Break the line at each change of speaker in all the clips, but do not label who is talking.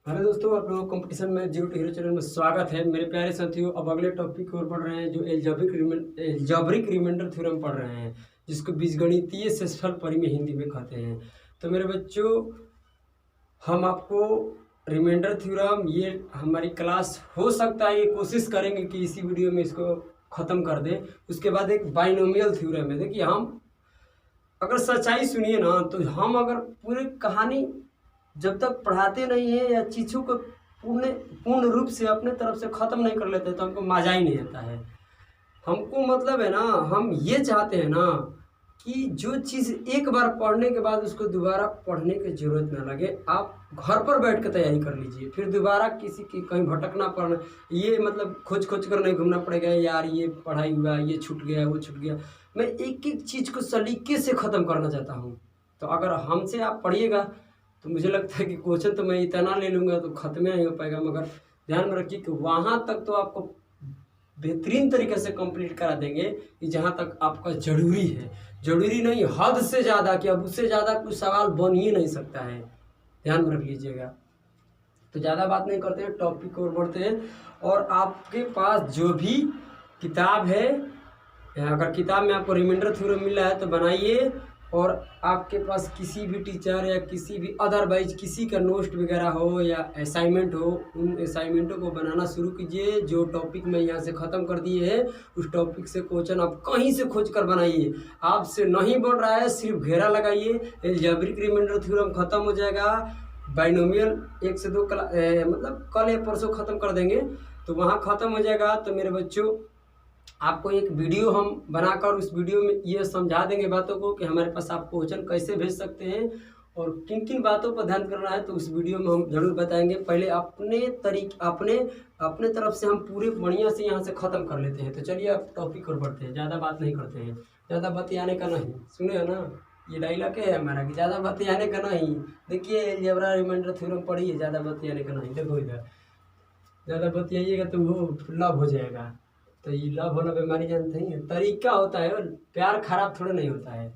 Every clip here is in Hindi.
हेलो दोस्तों, आप लोगों को कंपटीशन में जीरो टू हीरो चैनल में स्वागत है। मेरे प्यारे साथियों, अब अगले टॉपिक की ओर बढ़ रहे हैं जो एल्जेब्रिक रिमाइंडर थ्योरम पढ़ रहे हैं, जिसको बीजगणितीय शेषफल परिमेय हिंदी में कहते हैं। तो मेरे बच्चों, हम आपको रिमाइंडर थ्योरम, ये हमारी क्लास हो सकता है, ये कोशिश करेंगे कि इसी वीडियो में इसको ख़त्म कर दें। उसके बाद एक बाइनोमियल थ्योरम है। देखिए, हम अगर सच्चाई सुनिए ना, तो हम अगर पूरी कहानी जब तक पढ़ाते नहीं हैं या चीज़ों को पूर्ण रूप से अपने तरफ से ख़त्म नहीं कर लेते, तो हमको मज़ा ही नहीं आता है। हमको मतलब है ना, हम ये चाहते हैं ना कि जो चीज़ एक बार पढ़ने के बाद उसको दोबारा पढ़ने की ज़रूरत ना लगे। आप घर पर बैठ कर तैयारी कर लीजिए, फिर दोबारा किसी की कहीं भटकना पड़ना, ये मतलब खोज कर नहीं घूमना पड़ेगा। यार ये पढ़ाई हुआ, ये छूट गया, वो छूट गया। मैं एक एक चीज़ को सलीके से ख़त्म करना चाहता हूँ। तो अगर हमसे आप पढ़िएगा तो मुझे लगता है कि क्वेश्चन तो मैं इतना ले लूँगा तो ख़त्म नहीं हो पाएगा। मगर ध्यान में रखिए कि वहाँ तक तो आपको बेहतरीन तरीके से कंप्लीट करा देंगे कि जहाँ तक आपका ज़रूरी है। ज़रूरी नहीं, हद से ज़्यादा, कि अब उससे ज़्यादा कुछ सवाल बन ही नहीं सकता है। ध्यान में रख लीजिएगा। तो ज़्यादा बात नहीं करते हैं, टॉपिक की ओर बढ़ते हैं। और आपके पास जो भी किताब है, अगर किताब में आपको रिमाइंडर थ्योरम मिला है तो बनाइए। और आपके पास किसी भी टीचर या किसी भी अदरवाइज किसी का नोट वगैरह हो या असाइनमेंट हो, उन असाइनमेंटों को बनाना शुरू कीजिए। जो टॉपिक मैं यहाँ से ख़त्म कर दिए हैं, उस टॉपिक से क्वेश्चन आप कहीं से खोज कर बनाइए। आपसे नहीं बन रहा है, सिर्फ घेरा लगाइए। एल्जेब्रिक रिमाइंडर थ्योरम ख़त्म हो जाएगा। बाइनोमियल 1 से 2 मतलब कल या परसों ख़त्म कर देंगे, तो वहाँ ख़त्म हो जाएगा। तो मेरे बच्चों, आपको एक वीडियो हम बनाकर उस वीडियो में ये समझा देंगे बातों को कि हमारे पास आप क्वेश्चन कैसे भेज सकते हैं और किन किन बातों पर ध्यान करना है। तो उस वीडियो में हम जरूर बताएंगे। पहले अपने तरफ से हम पूरे बढ़िया से यहाँ से ख़त्म कर लेते हैं। तो चलिए अब टॉपिक पर बढ़ते हैं, ज़्यादा बात नहीं करते हैं। ज़्यादा बतियाने का नहीं, सुने ना, ये डायलॉग है हमारा कि ज़्यादा बतियाने का नहीं। देखिए, अलजेब्रा रिमाइंडर थ्योरम पढ़िए, ज़्यादा बतियाने का नहीं। देखो इधर, ज़्यादा बतियाइएगा तो वो लव हो जाएगा। तो ये लव होना बीमारी जानते हैं, तरीका होता है। प्यार खराब थोड़ा नहीं होता है।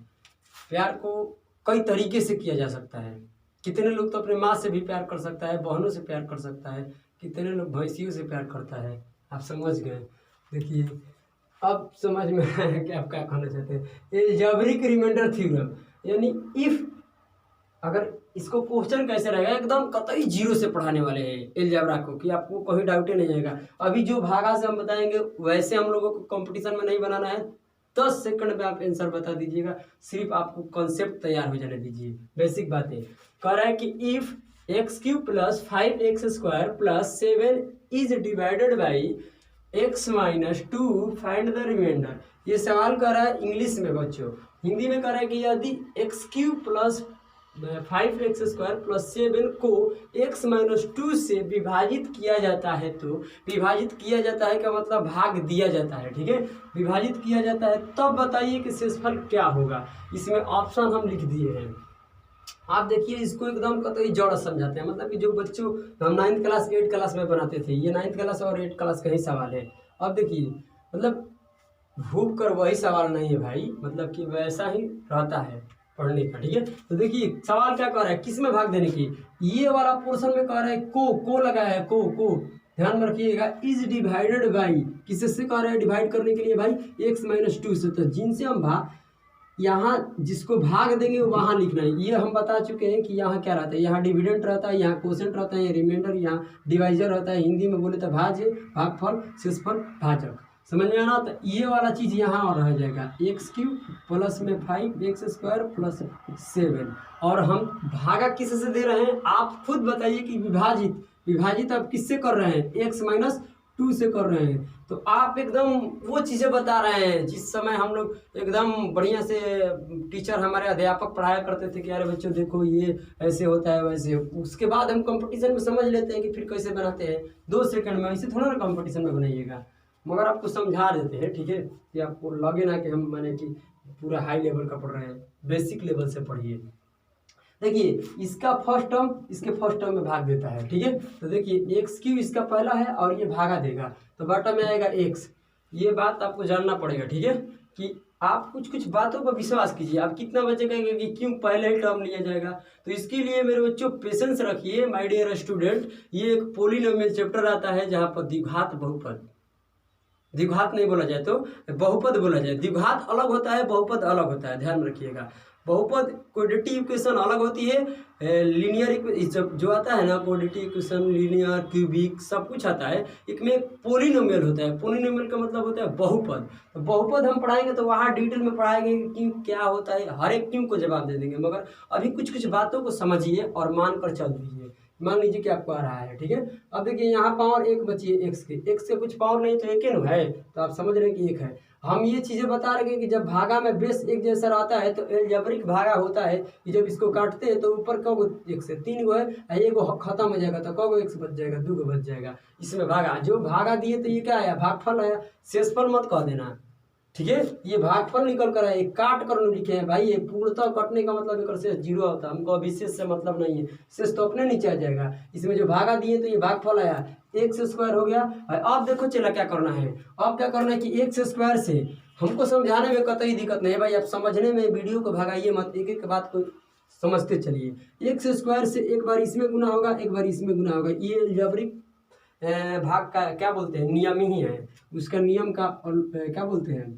प्यार को कई तरीके से किया जा सकता है। कितने लोग तो अपने माँ से भी प्यार कर सकता है, बहनों से प्यार कर सकता है, कितने लोग भैंसियों से प्यार करता है। आप समझ गए। देखिए, अब समझ में आया कि आप क्या कहना चाहते हैं। एल्जेब्रिक रिमाइंडर थ्योरम यानी इफ, अगर इसको क्वेश्चन कैसे रहेगा, एकदम कतई जीरो से पढ़ाने वाले हैं एलजेब्रा को, कि आपको कहीं डाउट ही नहीं आएगा। अभी जो भागा से हम बताएंगे वैसे हम लोगों को कंपटीशन में नहीं बनाना है। 10 सेकंड में आप आंसर बता दीजिएगा। सिर्फ आपको कॉन्सेप्ट तैयार हो जाने दीजिए। बेसिक बातें कह रहा है कि if x³ + 5x² + 7 is divided by x-2 find the remainder. ये सवाल कर रहा है इंग्लिश में बच्चों। हिंदी में कह रहा है कि यदि x³ + 5x² + 7 को x-2 से विभाजित किया जाता है, तो विभाजित किया जाता है का मतलब भाग दिया जाता है। ठीक है, विभाजित किया जाता है, तब बताइए कि शेषफल क्या होगा। इसमें ऑप्शन हम लिख दिए हैं। आप देखिए, इसको एकदम कतई जड़ समझाते हैं। मतलब कि जो बच्चों हम 9th क्लास 8th क्लास में बनाते थे, ये 9th क्लास और 8th क्लास का ही सवाल है। अब देखिए, मतलब भूख कर वही सवाल नहीं है भाई, मतलब कि वैसा ही रहता है पढ़ने का। ठीक है, तो देखिए सवाल क्या कह रहा है, किस में भाग देने की। ये वाला पोर्शन में कह रहा है को लगाया है, को ध्यान में रखिएगा। इज डिवाइडेड बाई, किससे कह रहा है डिवाइड करने के लिए भाई, x-2 से। तो जिनसे हम यहाँ जिसको भाग देंगे वहाँ लिखना है। ये हम बता चुके हैं कि यहाँ क्या रहता है, यहाँ डिविडेंड रहता है, यहाँ क्वोशेंट रहता है, रिमाइंडर, यहाँ डिवाइजर रहता है। हिंदी में बोले तो भाज्य, भागफल, शेषफल, भाजक। समझ में आना। तो ये वाला चीज़ यहाँ और रह जाएगा, x³ + 5x² + 7। और हम भागा किससे दे रहे हैं, आप खुद बताइए कि विभाजित आप किससे कर रहे हैं, x-2 से कर रहे हैं। तो आप एकदम वो चीज़ें बता रहे हैं जिस समय हम लोग एकदम बढ़िया से, टीचर हमारे अध्यापक पढ़ाया करते थे कि अरे बच्चों देखो ये ऐसे होता है वैसे। उसके बाद हम कंपटीशन में समझ लेते हैं कि फिर कैसे बनाते हैं। 2 सेकंड में ऐसे थोड़ा ना कंपटीशन में बनाइएगा, मगर आपको समझा देते हैं। ठीक है, कि आपको लगे ना कि हम माने कि पूरा हाई लेवल का पढ़ रहे हैं, बेसिक लेवल से पढ़िए। देखिए, इसका फर्स्ट टर्म इसके फर्स्ट टर्म में भाग देता है। ठीक है, तो देखिए x³ इसका पहला है और ये भागा देगा, तो बटा में आएगा x। ये बात आपको जानना पड़ेगा। ठीक है, कि आप कुछ कुछ बातों पर विश्वास कीजिए। आप कितना बचेगा कि क्यों पहले ही टर्म लिया जाएगा। तो इसके लिए मेरे बच्चों पेशेंस रखिए माय डियर स्टूडेंट। ये एक पॉलिनोमियल चैप्टर आता है जहाँ पर द्विघात बहुपद, द्विघात नहीं बोला जाए तो बहुपद बोला जाए। द्विघात अलग होता है, बहुपद अलग होता है, ध्यान में रखिएगा। बहुपद क्वाड्रेटिक इक्वेशन अलग होती है, लीनियर जो आता है ना क्वाड्रेटिक इक्वेशन, लीनियर, क्यूबिक सब कुछ आता है। एक में पोलिनोमियल होता है। पोलिनोमियल का मतलब होता है बहुपद। तो बहुपद हम पढ़ाएंगे तो वहाँ डिटेल में पढ़ाएंगे कि क्यों क्या होता है, हर एक क्यों को जवाब दे देंगे। मगर अभी कुछ कुछ बातों को समझिए और मान कर चल दीजिए। मान लीजिए कि आपको आ रहा है, ठीक है। अब देखिए यहाँ पावर एक बची है एक्स के, एक्स से कुछ पावर नहीं तो एक ही है, तो आप समझ रहे हैं कि एक है। हम ये चीज़ें बता रहे हैं कि जब भागा में बेस एक जैसा रहता है तो एलजेब्रिक भागा होता है कि जब इसको काटते हैं तो ऊपर कौ एक से 3 गो है, एक गो खत्म हो जाएगा तो कौ एक्स बच जाएगा, 2 गो बच जाएगा। इसमें भागा जो भागा दिए तो ये क्या आया, भागफल आया। शेषफल मत कह देना, ठीक है। ये भागफल निकल कर आए, काट कर लिखे हैं भाई। ये पूर्णतः कटने का मतलब एक शेष 0 होता है। हमको अभी शेष से मतलब नहीं है, शेष तो अपने नीचे आ जाएगा। इसमें जो भागा दिए तो ये भागफल आया, एक्स स्क्वायर हो गया। अब देखो चला क्या करना है, अब क्या करना है कि एक्स स्क्वायर से हमको समझाने में कतई दिक्कत नहीं है भाई। आप समझने में वीडियो को भगाइए मत, एक एक बात को समझते चलिए। एक्स स्क्वायर से एक बार इसमें गुना होगा, एक बार इसमें गुना होगा। ये अलजेब्रिक भाग का क्या बोलते हैं, नियम ही है। उसका नियम का क्या बोलते हैं,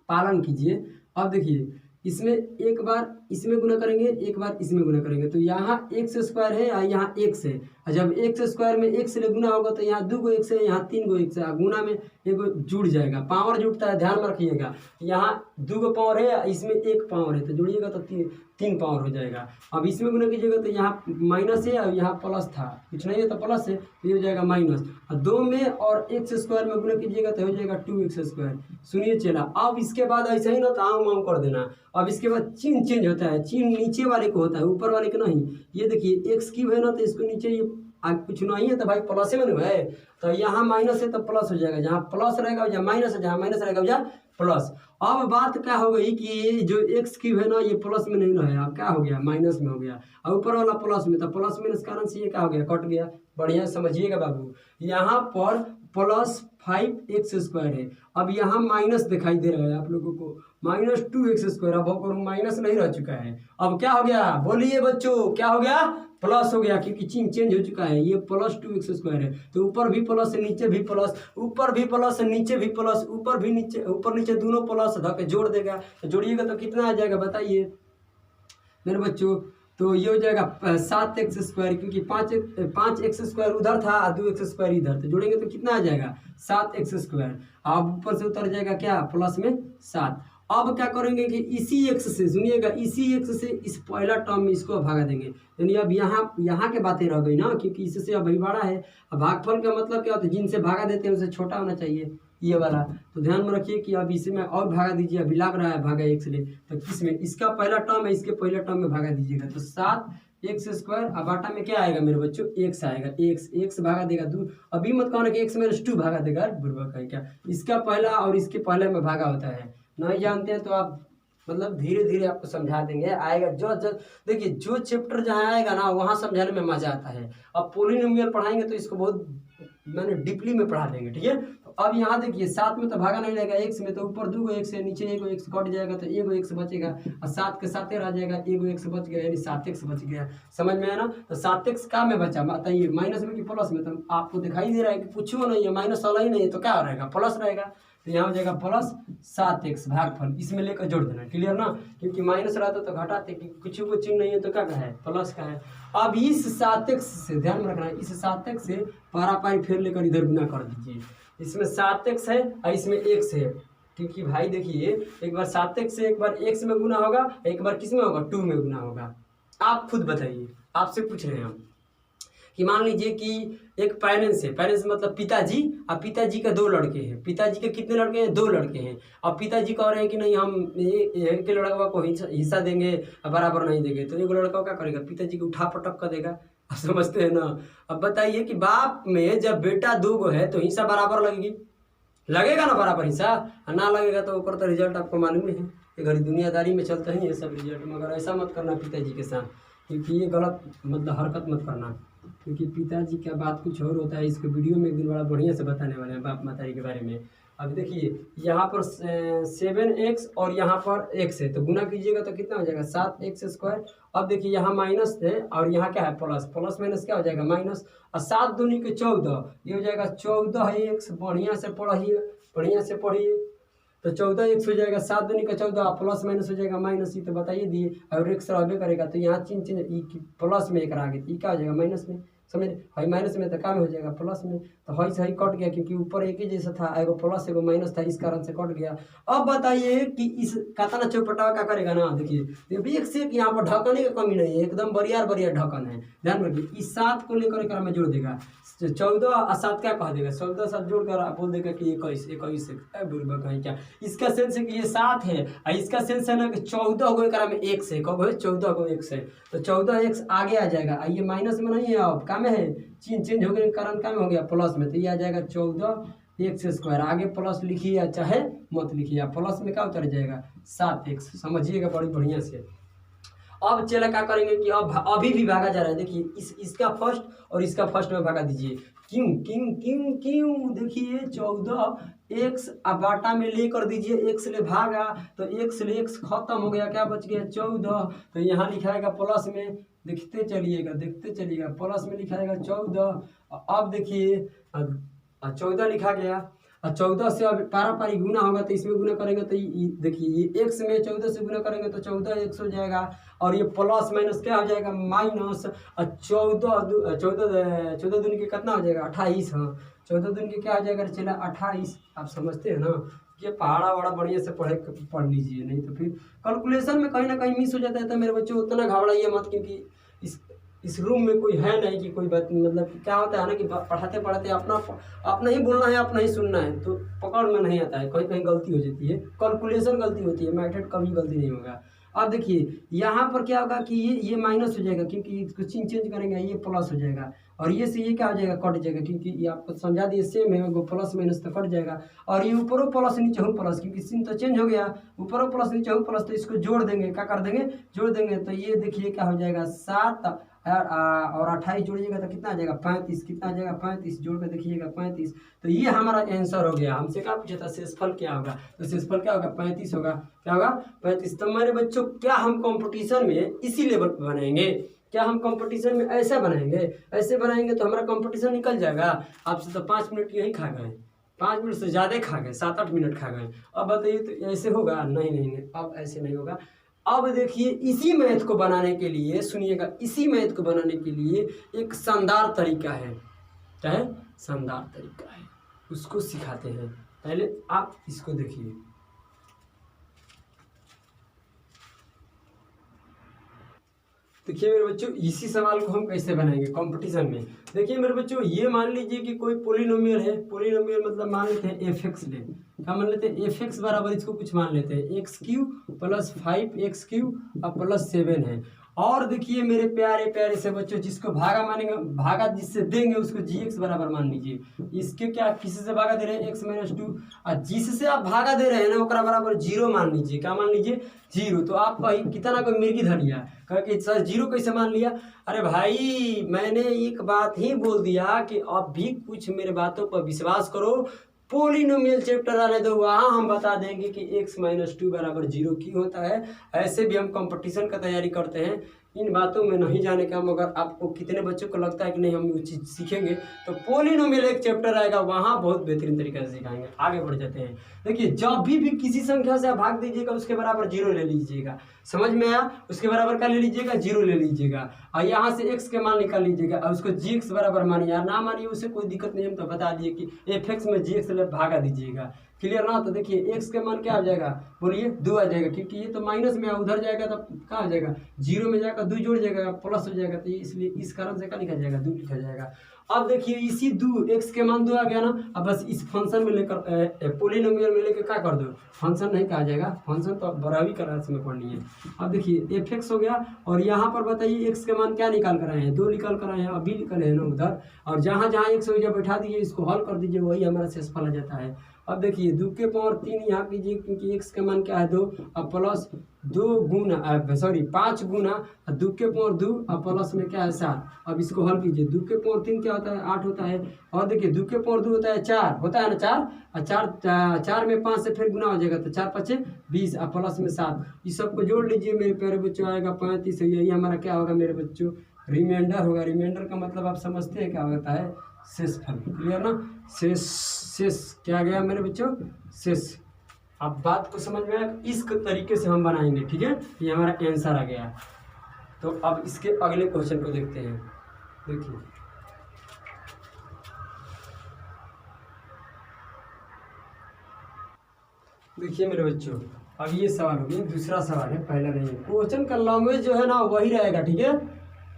पालन कीजिए। अब देखिए इसमें एक बार इसमें गुना करेंगे, एक बार इसमें गुना करेंगे, तो यहाँ एक्स स्क्वायर है और यहाँ एक्स है। और जब एक्स स्क्वायर में एक्स से गुना होगा तो यहाँ 2 गो एक्स है, यहाँ 3 गो एक्स है। गुना में एक जुड़ जाएगा, पावर जुड़ता है, ध्यान में रखिएगा। यहाँ 2 गो पावर है, इसमें 1 पावर है, तो जुड़िएगा तो 3 पावर हो जाएगा। अब इसमें गुना कीजिएगा तो यहाँ माइनस है और यहाँ प्लस था, कुछ नहीं है तो प्लस है, तो ये हो जाएगा माइनस। और 2 में और एक्स स्क्वायर में गुना कीजिएगा तो हो जाएगा 2x स्क्वायर। सुनिए चला, अब इसके बाद ऐसा ही ना ताम वाम कर देना। अब इसके बाद चिन्ह चेंज होता है, चिन्ह नीचे वाले को होता है, ऊपर वाले को नहीं। ये देखिए एक्स क्यूब है ना, तो इसको नीचे ये कुछ नहीं है तो भाई प्लस में है, तो यहाँ माइनस है तो प्लस हो जाएगा। जहाँ प्लस रहेगा जहाँ माइनस है, जहाँ माइनस रहेगा जहाँ प्लस। अब बात क्या हो गई कि ये जो एक्स क्यूब है ना ये प्लस में नहीं रहेगा, क्या हो गया, माइनस में हो गया। और ऊपर वाला प्लस में, तो प्लस माइनस कारण से ये क्या हो गया, कट गया। बढ़िया समझिएगा बाबू। यहाँ पर प्लस 5x स्क्वायर है, अब यहाँ माइनस दिखाई दे रहा है आप लोगों को, माइनस 2x स्क्वायर। अब माइनस नहीं रह चुका है, अब क्या हो गया, बोलिए बच्चों क्या हो गया, प्लस हो गया, क्योंकि चिन्ह चेंज हो चुका है। ये प्लस 2x स्क्वायर है, तो ऊपर भी प्लस है नीचे भी प्लस, ऊपर भी प्लस है नीचे भी प्लस, ऊपर भी नीचे, ऊपर नीचे दोनों प्लस धके जोड़ देगा। तो जोड़िएगा तो कितना आ जाएगा बताइए मेरे बच्चों। तो ये हो जाएगा 7x स्क्वायर, क्योंकि 5x स्क्वायर उधर था और 2x स्क्वायर इधर, तो जोड़ेंगे तो कितना आ जाएगा 7x स्क्वायर। अब ऊपर से उतर जाएगा क्या, प्लस में 7। अब क्या करेंगे कि इसी x से, सुनिएगा, इसी x से इस पहला टर्म में इसको भागा देंगे। यानी अब यहाँ के बातें रह गई ना, क्योंकि इससे अभी बड़ा है। अब भागफल का मतलब क्या होता है, जिनसे भागा देते हैं उससे छोटा होना चाहिए ये वाला। तो ध्यान में रखिए कि अब इसमें और भागा दीजिए, अभी लग रहा है भागा x ले, तो किसमें, इसका पहला टर्म है, इसके पहला टर्म में भागा दीजिएगा तो 7x स्क्वायर। अब आटा में क्या आएगा मेरे बच्चों, x आएगा, x भागा देगा 2। अभी मत कहना कि x में 2 भागा देगा, बुर्बक है क्या। इसका पहला और इसके पहले में भागा होता है, नहीं जानते हैं तो आप मतलब धीरे धीरे आपको समझा देंगे, आएगा जो देखिए जो चैप्टर जहाँ आएगा ना वहाँ समझाने में मजा आता है। अब पोलिनोमियल पढ़ाएंगे तो इसको बहुत मैंने डीपली में पढ़ा देंगे, ठीक है। तो अब यहाँ देखिए 7 में तो भागा नहीं लगेगा, x में तो ऊपर 2 गो x है, नीचे 1 गो x कट जाएगा तो 1 गो x बचेगा, और 7 के 7 रह जाएगा, 1 गो x बच गया, यानी 7x बच गया। समझ में आया ना। तो 7x का में बचा, बताइए माइनस में कि प्लस में, तो आपको दिखाई दे रहा है कि कुछ नहीं है, माइनस वाला ही नहीं है, तो क्या रहेगा, प्लस रहेगा। तो यहाँ हो जाएगा प्लस 7x भागफल, इसमें लेकर जोड़ देना, क्लियर ना। क्योंकि माइनस रहता तो घटाते, कि कुछ को चिन्ह नहीं है तो क्या है, प्लस का है। अब इस 7x से ध्यान में रखना है, इस 7x से पारापारी फेर लेकर इधर गुना कर दीजिए। इसमें 7x है और इसमें x है, क्योंकि भाई देखिए एक बार 7x से एक बार x में गुना होगा, एक बार किस में होगा, 2 में गुना होगा। आप खुद बताइए, आपसे पूछ रहे हैं हम कि मान लीजिए कि एक पेरेंट्स है, पेरेंट्स मतलब पिताजी, और पिताजी का 2 लड़के हैं। पिताजी के कितने लड़के हैं, 2 लड़के हैं। अब पिताजी कह रहे हैं कि नहीं हम एक के लड़का को हिस्सा देंगे, बराबर नहीं देंगे, तो एक लड़का क्या करेगा, पिताजी को उठा पटक कर देगा। आप समझते हैं ना। अब बताइए कि बाप में जब बेटा 2 गो है तो हिस्सा बराबर लगेगी, लगेगा ना बराबर हिस्सा, ना लगेगा तो ऊपर तो रिजल्ट आपको मालूम है कि घर दुनियादारी में चलता ही है सब रिजल्ट। मगर ऐसा मत करना पिताजी के साथ, क्योंकि ये गलत मतलब हरकत मत करना, क्योंकि पिताजी का बात कुछ और होता है। इसको वीडियो में एक दिन बड़ा बढ़िया से बताने वाले हैं बाप मातारी के बारे में। अब देखिए यहाँ पर 7x और यहाँ पर x है, तो गुना कीजिएगा तो कितना हो जाएगा 7x²। अब देखिए यहाँ माइनस है और यहाँ क्या है प्लस, प्लस माइनस क्या हो जाएगा माइनस, और 7 दूनी के 14, ये हो जाएगा 14x। बढ़िया से पढ़िए, बढ़िया से पढ़िए। तो 14x हो जाएगा, 7 दूनी का 14, प्लस माइनस हो जाएगा माइनस, ये तो बताइए दिए। और x रहबे करेगा तो यहाँ चिन्ह चिन्ह प्लस में एक आ गई, ये क्या हो जाएगा माइनस में, समझ। हई माइनस में तो क्या में हो जाएगा प्लस में, तो हई से हई कट गया क्योंकि ऊपर एक ही जैसा था, एगो प्लस एगो माइनस था, इस कारण से कट गया। अब बताइए कि इस कातना चौपटावा क्या करेगा ना, देखिए एक से एक यहाँ पर ढकने की कमी नहीं है, एकदम बढ़िया बढ़िया ढकन है। ध्यान रखिए इस 7 को लेकर एक में जोड़ देगा, 14 और 7 क्या कह देगा, 14 7 जोड़ कर आप बोल देगा कि 21 21 कहीं क्या। इसका सेंस है कि ये 7 है और इसका सेंस है ना कि 14 को एक में 1 से कब है 14 को 1 से, तो 14x आगे आ जाएगा। ये माइनस में नहीं है, अब क्या में है, चिन्ह चेंज होने के कारण क्या में हो गया प्लस में, तो ये आ जाएगा 14x²। आगे प्लस लिखिए या चाहे मत लिखिए, प्लस में क्या उतर जाएगा 7x, समझिएगा बड़ी बढ़िया से। अब चला क्या करेंगे कि अब अभी भी भागा जा रहा है, देखिए इसका फर्स्ट और इसका फर्स्ट में भागा दीजिए। क्यों क्यों क्यों क्यों, देखिए 14x बाटा में ले कर दीजिए, x ले भागा तो x ले x खत्म हो गया, क्या बच गया 14। तो यहाँ लिखाएगा प्लस में, देखते चलिएगा प्लस में लिखाएगा 14। अब देखिए 14 लिखा गया, और 14 से अब पारा पारी गुना होगा तो इसमें गुना करेंगे तो देखिए ये x में 14 से गुना करेंगे तो 14x हो जाएगा, और ये प्लस माइनस क्या हो जाएगा माइनस। और 14 दूनी के कितना हो जाएगा 28। हाँ 14 दूनी के क्या हो जाएगा चला 28। आप समझते हैं ना, ये पहाड़ा वाड़ा बढ़िया से पढ़ लीजिए, नहीं तो फिर कैलकुलेशन में कहीं ना कहीं मिस हो जाता है। तो मेरे बच्चों उतना घबराइए मत, क्योंकि इस रूम में कोई है नहीं कि कोई बात, मतलब क्या होता है ना कि पढ़ाते पढ़ाते अपना ही बोलना है, अपना ही सुनना है, तो पकड़ में नहीं आता है, कहीं कहीं गलती हो जाती है, कैलकुलेशन गलती होती है, मैथड कभी गलती नहीं होगा। अब देखिए यहाँ पर क्या होगा कि ये माइनस हो जाएगा, क्योंकि इसको चिन्ह चेंज करेंगे, ये प्लस हो जाएगा, और ये से ये क्या हो जाएगा कट जाएगा, क्योंकि ये आपको समझा दिए सेम है, वो प्लस माइनस तो कट जाएगा। और ये ऊपरों प्लस नीचे हो प्लस, क्योंकि चिन्ह तो चेंज हो गया, ऊपरों प्लस नीचे हो प्लस, तो इसको जोड़ देंगे, क्या कर देंगे जोड़ देंगे, तो ये देखिए क्या हो जाएगा 7 और 28 जोड़िएगा तो कितना आ जाएगा 35, कितना आ जाएगा 35, जोड़ कर देखिएगा 35। तो ये हमारा आंसर हो गया। हमसे क्या पूछा था शेषफल क्या होगा, तो शेषफल क्या होगा 35 होगा, क्या होगा 35। तो मेरे बच्चों क्या हम कंपटीशन में इसी लेवल पर बनाएंगे, क्या हम कंपटीशन में ऐसा बनाएंगे, ऐसे बनाएंगे तो हमारा कंपटीशन निकल जाएगा। आपसे तो 5 मिनट यही खा गए, 5 मिनट से ज़्यादा खा गए, 7-8 मिनट खा गए। अब बताइए तो ऐसे होगा, नहीं, अब ऐसे नहीं होगा। अब देखिए इसी मैथ को बनाने के लिए, सुनिएगा, इसी मैथ को बनाने के लिए एक शानदार तरीका है, क्या है शानदार तरीका है, उसको सिखाते हैं। पहले आप इसको देखिए, देखिए मेरे बच्चों इसी सवाल को हम कैसे बनाएंगे कंपटीशन में। देखिए मेरे बच्चों ये मान लीजिए कि कोई पोलिनोमियल है, पोलिनोमियल मतलब मान लेते हैं f(x) ले, क्या मान लेते हैं f(x) बराबर इसको कुछ मान लेते हैं x³ + 5x³ और +7 है। और देखिए मेरे प्यारे प्यारे से बच्चों, जिसको भागा मानेंगे, भागा जिससे देंगे उसको gx बराबर मान लीजिए। इसके क्या किसी से भागा दे रहे हैं x - 2, और जिससे आप भागा दे रहे हैं ना ओकरा बराबर 0 मान लीजिए, क्या मान लीजिए 0। तो आप कहीं कितना को मिर्गी धर लिया, कह कि सर 0 कैसे मान लिया। अरे भाई मैंने एक बात ही बोल दिया कि अब भी कुछ मेरे बातों पर विश्वास करो, पोलिनोमियल चैप्टर आने दो, वहाँ हम बता देंगे कि x - 2 बराबर 0 क्यों होता है। ऐसे भी हम कंपटीशन का तैयारी करते हैं, इन बातों में नहीं जाने का। मगर आपको कितने बच्चों को लगता है कि नहीं हम वो चीज़ सीखेंगे, तो पोलिनोमियल एक चैप्टर आएगा, वहाँ बहुत बेहतरीन तरीके से सिखाएंगे। आगे बढ़ जाते हैं। देखिए जब भी किसी संख्या से आप भाग दीजिएगा उसके बराबर 0 ले लीजिएगा, समझ में आया, उसके बराबर क्या ले लीजिएगा 0 ले लीजिएगा, और यहाँ से x के मान निकाल लीजिएगा और उसको gx बराबर मानिए, या ना मानिए उसे कोई दिक्कत नहीं, हम तो बता दिए कि f(x) में gx ले भागा दीजिएगा, क्लियर ना। तो देखिए x के मान क्या आ जाएगा, बोलिए 2 आ जाएगा, क्योंकि ये तो माइनस में उधर जाएगा तो क्या आ जाएगा 0 में जाकर 2 जुड़ जाएगा प्लस हो जाएगा, तो इसलिए इस कारण से क्या लिखा जाएगा 2 लिखा जाएगा। अब देखिए इसी 2 x के मान 2 आ गया ना, अब बस इस फंक्शन में लेकर पोलिनोमियल में लेकर क्या कर दो, फंक्शन नहीं कहा जाएगा, फंक्शन तो बराबरी क्लास में पढ़नी है। अब देखिए f(x) हो गया, और यहाँ पर बताइए x के मान क्या निकाल कर आए हैं 2 निकाल कर आए हैं, अभी निकले हैं ना उधर, और जहाँ जहाँ x हो जाए बैठा दीजिए, इसको हल कर दीजिए, वही हमारा शेषफल आ जाता है। अब देखिए 2 के पावर 3 यहाँ कीजिए, क्योंकि x का मान क्या है 2, अब प्लस 2 गुना सॉरी 5 गुना 2 के पावर 2 अब प्लस में क्या है 7। अब इसको हल कीजिए, 2 के पावर 3 क्या होता है 8 होता है, और देखिए 2 के पावर 2 होता है 4 होता है ना 4, और 4 में 5 से फिर गुना हो जाएगा तो 4 5 20 और प्लस में 7। इस सबको जोड़ लीजिए मेरे प्यारे बच्चों, आएगा 35। यही हमारा क्या होगा मेरे बच्चों, रिमाइंडर होगा। रिमाइंडर का मतलब आप समझते हैं क्या होता है, शेषफल। क्लियर ना, शेष शेष क्या गया मेरे बच्चों, शेष। अब बात को समझ में आया, इस तरीके से हम बनाएंगे। ठीक है, ये हमारा आंसर आ गया। तो अब इसके अगले क्वेश्चन को देखते हैं। देखिए मेरे बच्चों, अब ये सवाल हो गया, दूसरा सवाल है, पहला नहीं है। क्वेश्चन का लैंग्वेज जो है ना वही रहेगा। ठीक है,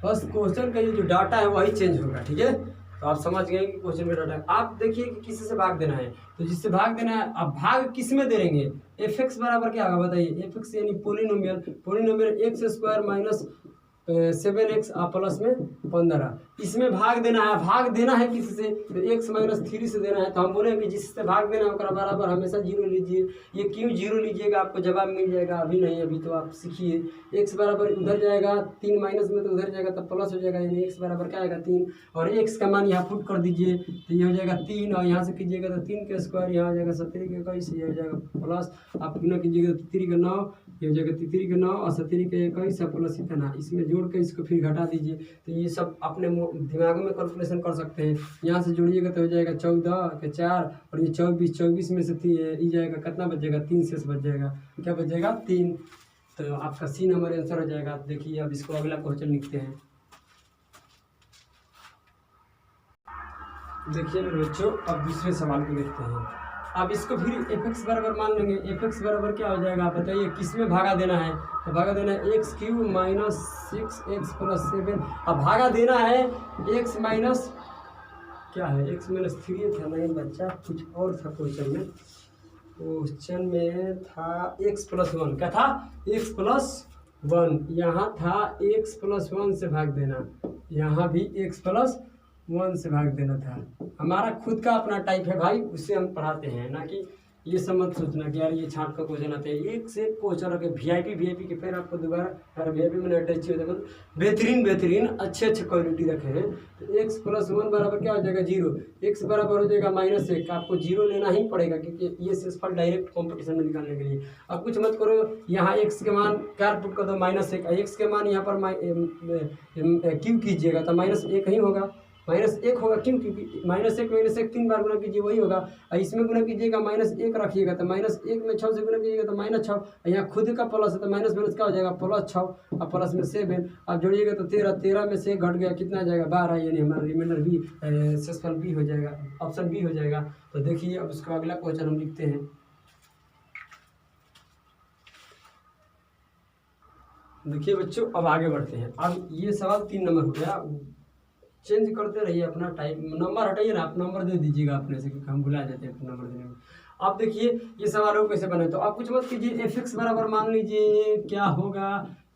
बस क्वेश्चन का ये जो डाटा है वही चेंज होगा। ठीक है, तो आप समझ गए कि क्वेश्चन में डाटा है। आप देखिए कि किसी से भाग देना है, तो जिससे भाग देना है, अब भाग किस में दे देंगे, एफ एक्स बराबर क्या होगा बताइए, एफ एक्स यानी polynomial, polynomial X square minus 7x plus में 15। इसमें भाग देना है, भाग देना है किसी से, तो x माइनस 3 से देना है। तो हम बोलेंगे जिससे भाग देना है उसका बराबर हमेशा 0 लीजिए। ये क्यों 0 लीजिएगा, आपको जवाब मिल जाएगा। अभी नहीं, अभी तो आप सीखिए। x बराबर उधर जाएगा 3 माइनस में, तो उधर जाएगा तो प्लस हो जाएगा, यानी x बराबर क्या आएगा 3, और x का मान यहाँ पुट कर दीजिए तो ये हो जाएगा 3, और यहाँ से कीजिएगा तो 3 का स्क्वायर, यहाँ हो जाएगा 17 का 21, ये हो जाएगा प्लस, आप गुना कीजिएगा तो 3 का 9, ये हो जाएगा 3 का 9 और 17 का 21 प्लस इतना, इसमें जोड़ के इसको फिर घटा दीजिए। तो ये सब अपने दिमाग में कैलकुलेशन कर सकते हैं। यहाँ से जोड़िएगा तो हो जाएगा 14 के 4 और ये 24 में से ये जाएगा, कितना बचेगा 3 शेष बच जाएगा, क्या बचेगा 3। तो आपका सी नंबर आंसर हो जाएगा। देखिए अब इसको अगला क्वेश्चन लिखते हैं। देखिए मेरे बच्चों, अब दूसरे सवाल को देखते हैं। अब इसको फिर एफ एक्स बराबर मान लेंगे। एफ एक्स बराबर क्या हो जाएगा आप बताइए, किस में भागा देना है, तो भागा देना है x cube minus 6x plus 7। अब भागा देना है x माइनस क्या है, x माइनस 3 था, नहीं बच्चा कुछ और था क्वेश्चन में। क्वेश्चन में था x प्लस 1, क्या था x प्लस 1, यहाँ था x प्लस 1 से भाग देना, यहाँ भी x प्लस 1 से भाग देना था। हमारा खुद का अपना टाइप है भाई, उससे हम पढ़ाते हैं, ना कि ये सब मत सोचना कि यार ये छाट का क्वेश्चन आते हैं। एक से क्वेश्चन रखे वीआईपी के, फिर आपको दोबारा अगर वीआईपी में अटैच होता है, बेहतरीन अच्छे क्वालिटी रखे हैं। तो एक्स प्लस 1 बराबर क्या हो जाएगा 0, एक्स बराबर हो जाएगा -1। आपको 0 लेना ही पड़ेगा, क्योंकि ये शेषफल डायरेक्ट कॉम्पिटिशन में निकालने के लिए। अब कुछ मत करो, यहाँ एक्स के मान क्या पुट कर दो -1, एक्स के मान यहाँ पर क्यों कीजिएगा तो -1 ही होगा, -1 होगा। क्यों, क्योंकि -1 3 बार गुना कीजिए वही होगा, और इसमें गुना कीजिएगा -1 रखिएगा तो -1 में 6 से गुना कीजिएगा तो -6, यहाँ खुद का प्लस है तो माइनस क्या हो जाएगा +6 और प्लस में 7। अब जोड़िएगा तो 13 में से घट गया कितना आ जाएगा 12, यानी हमारा रिमाइंडर बी शेषफल बी हो जाएगा, ऑप्शन बी हो जाएगा। तो देखिए अब उसका अगला क्वेश्चन हम लिखते हैं। देखिए बच्चों, अब आगे बढ़ते हैं। अब ये सवाल 3 नंबर हो गया, चेंज करते रहिए अपना टाइप, नंबर हटाइए ना, आप नंबर दे दीजिएगा अपने से, क्योंकि हम भुला जाते हैं नंबर देने में। आप देखिए ये सवाल को कैसे बने, तो आप कुछ मत कीजिए, एफ एक्स बराबर मान लीजिए क्या होगा,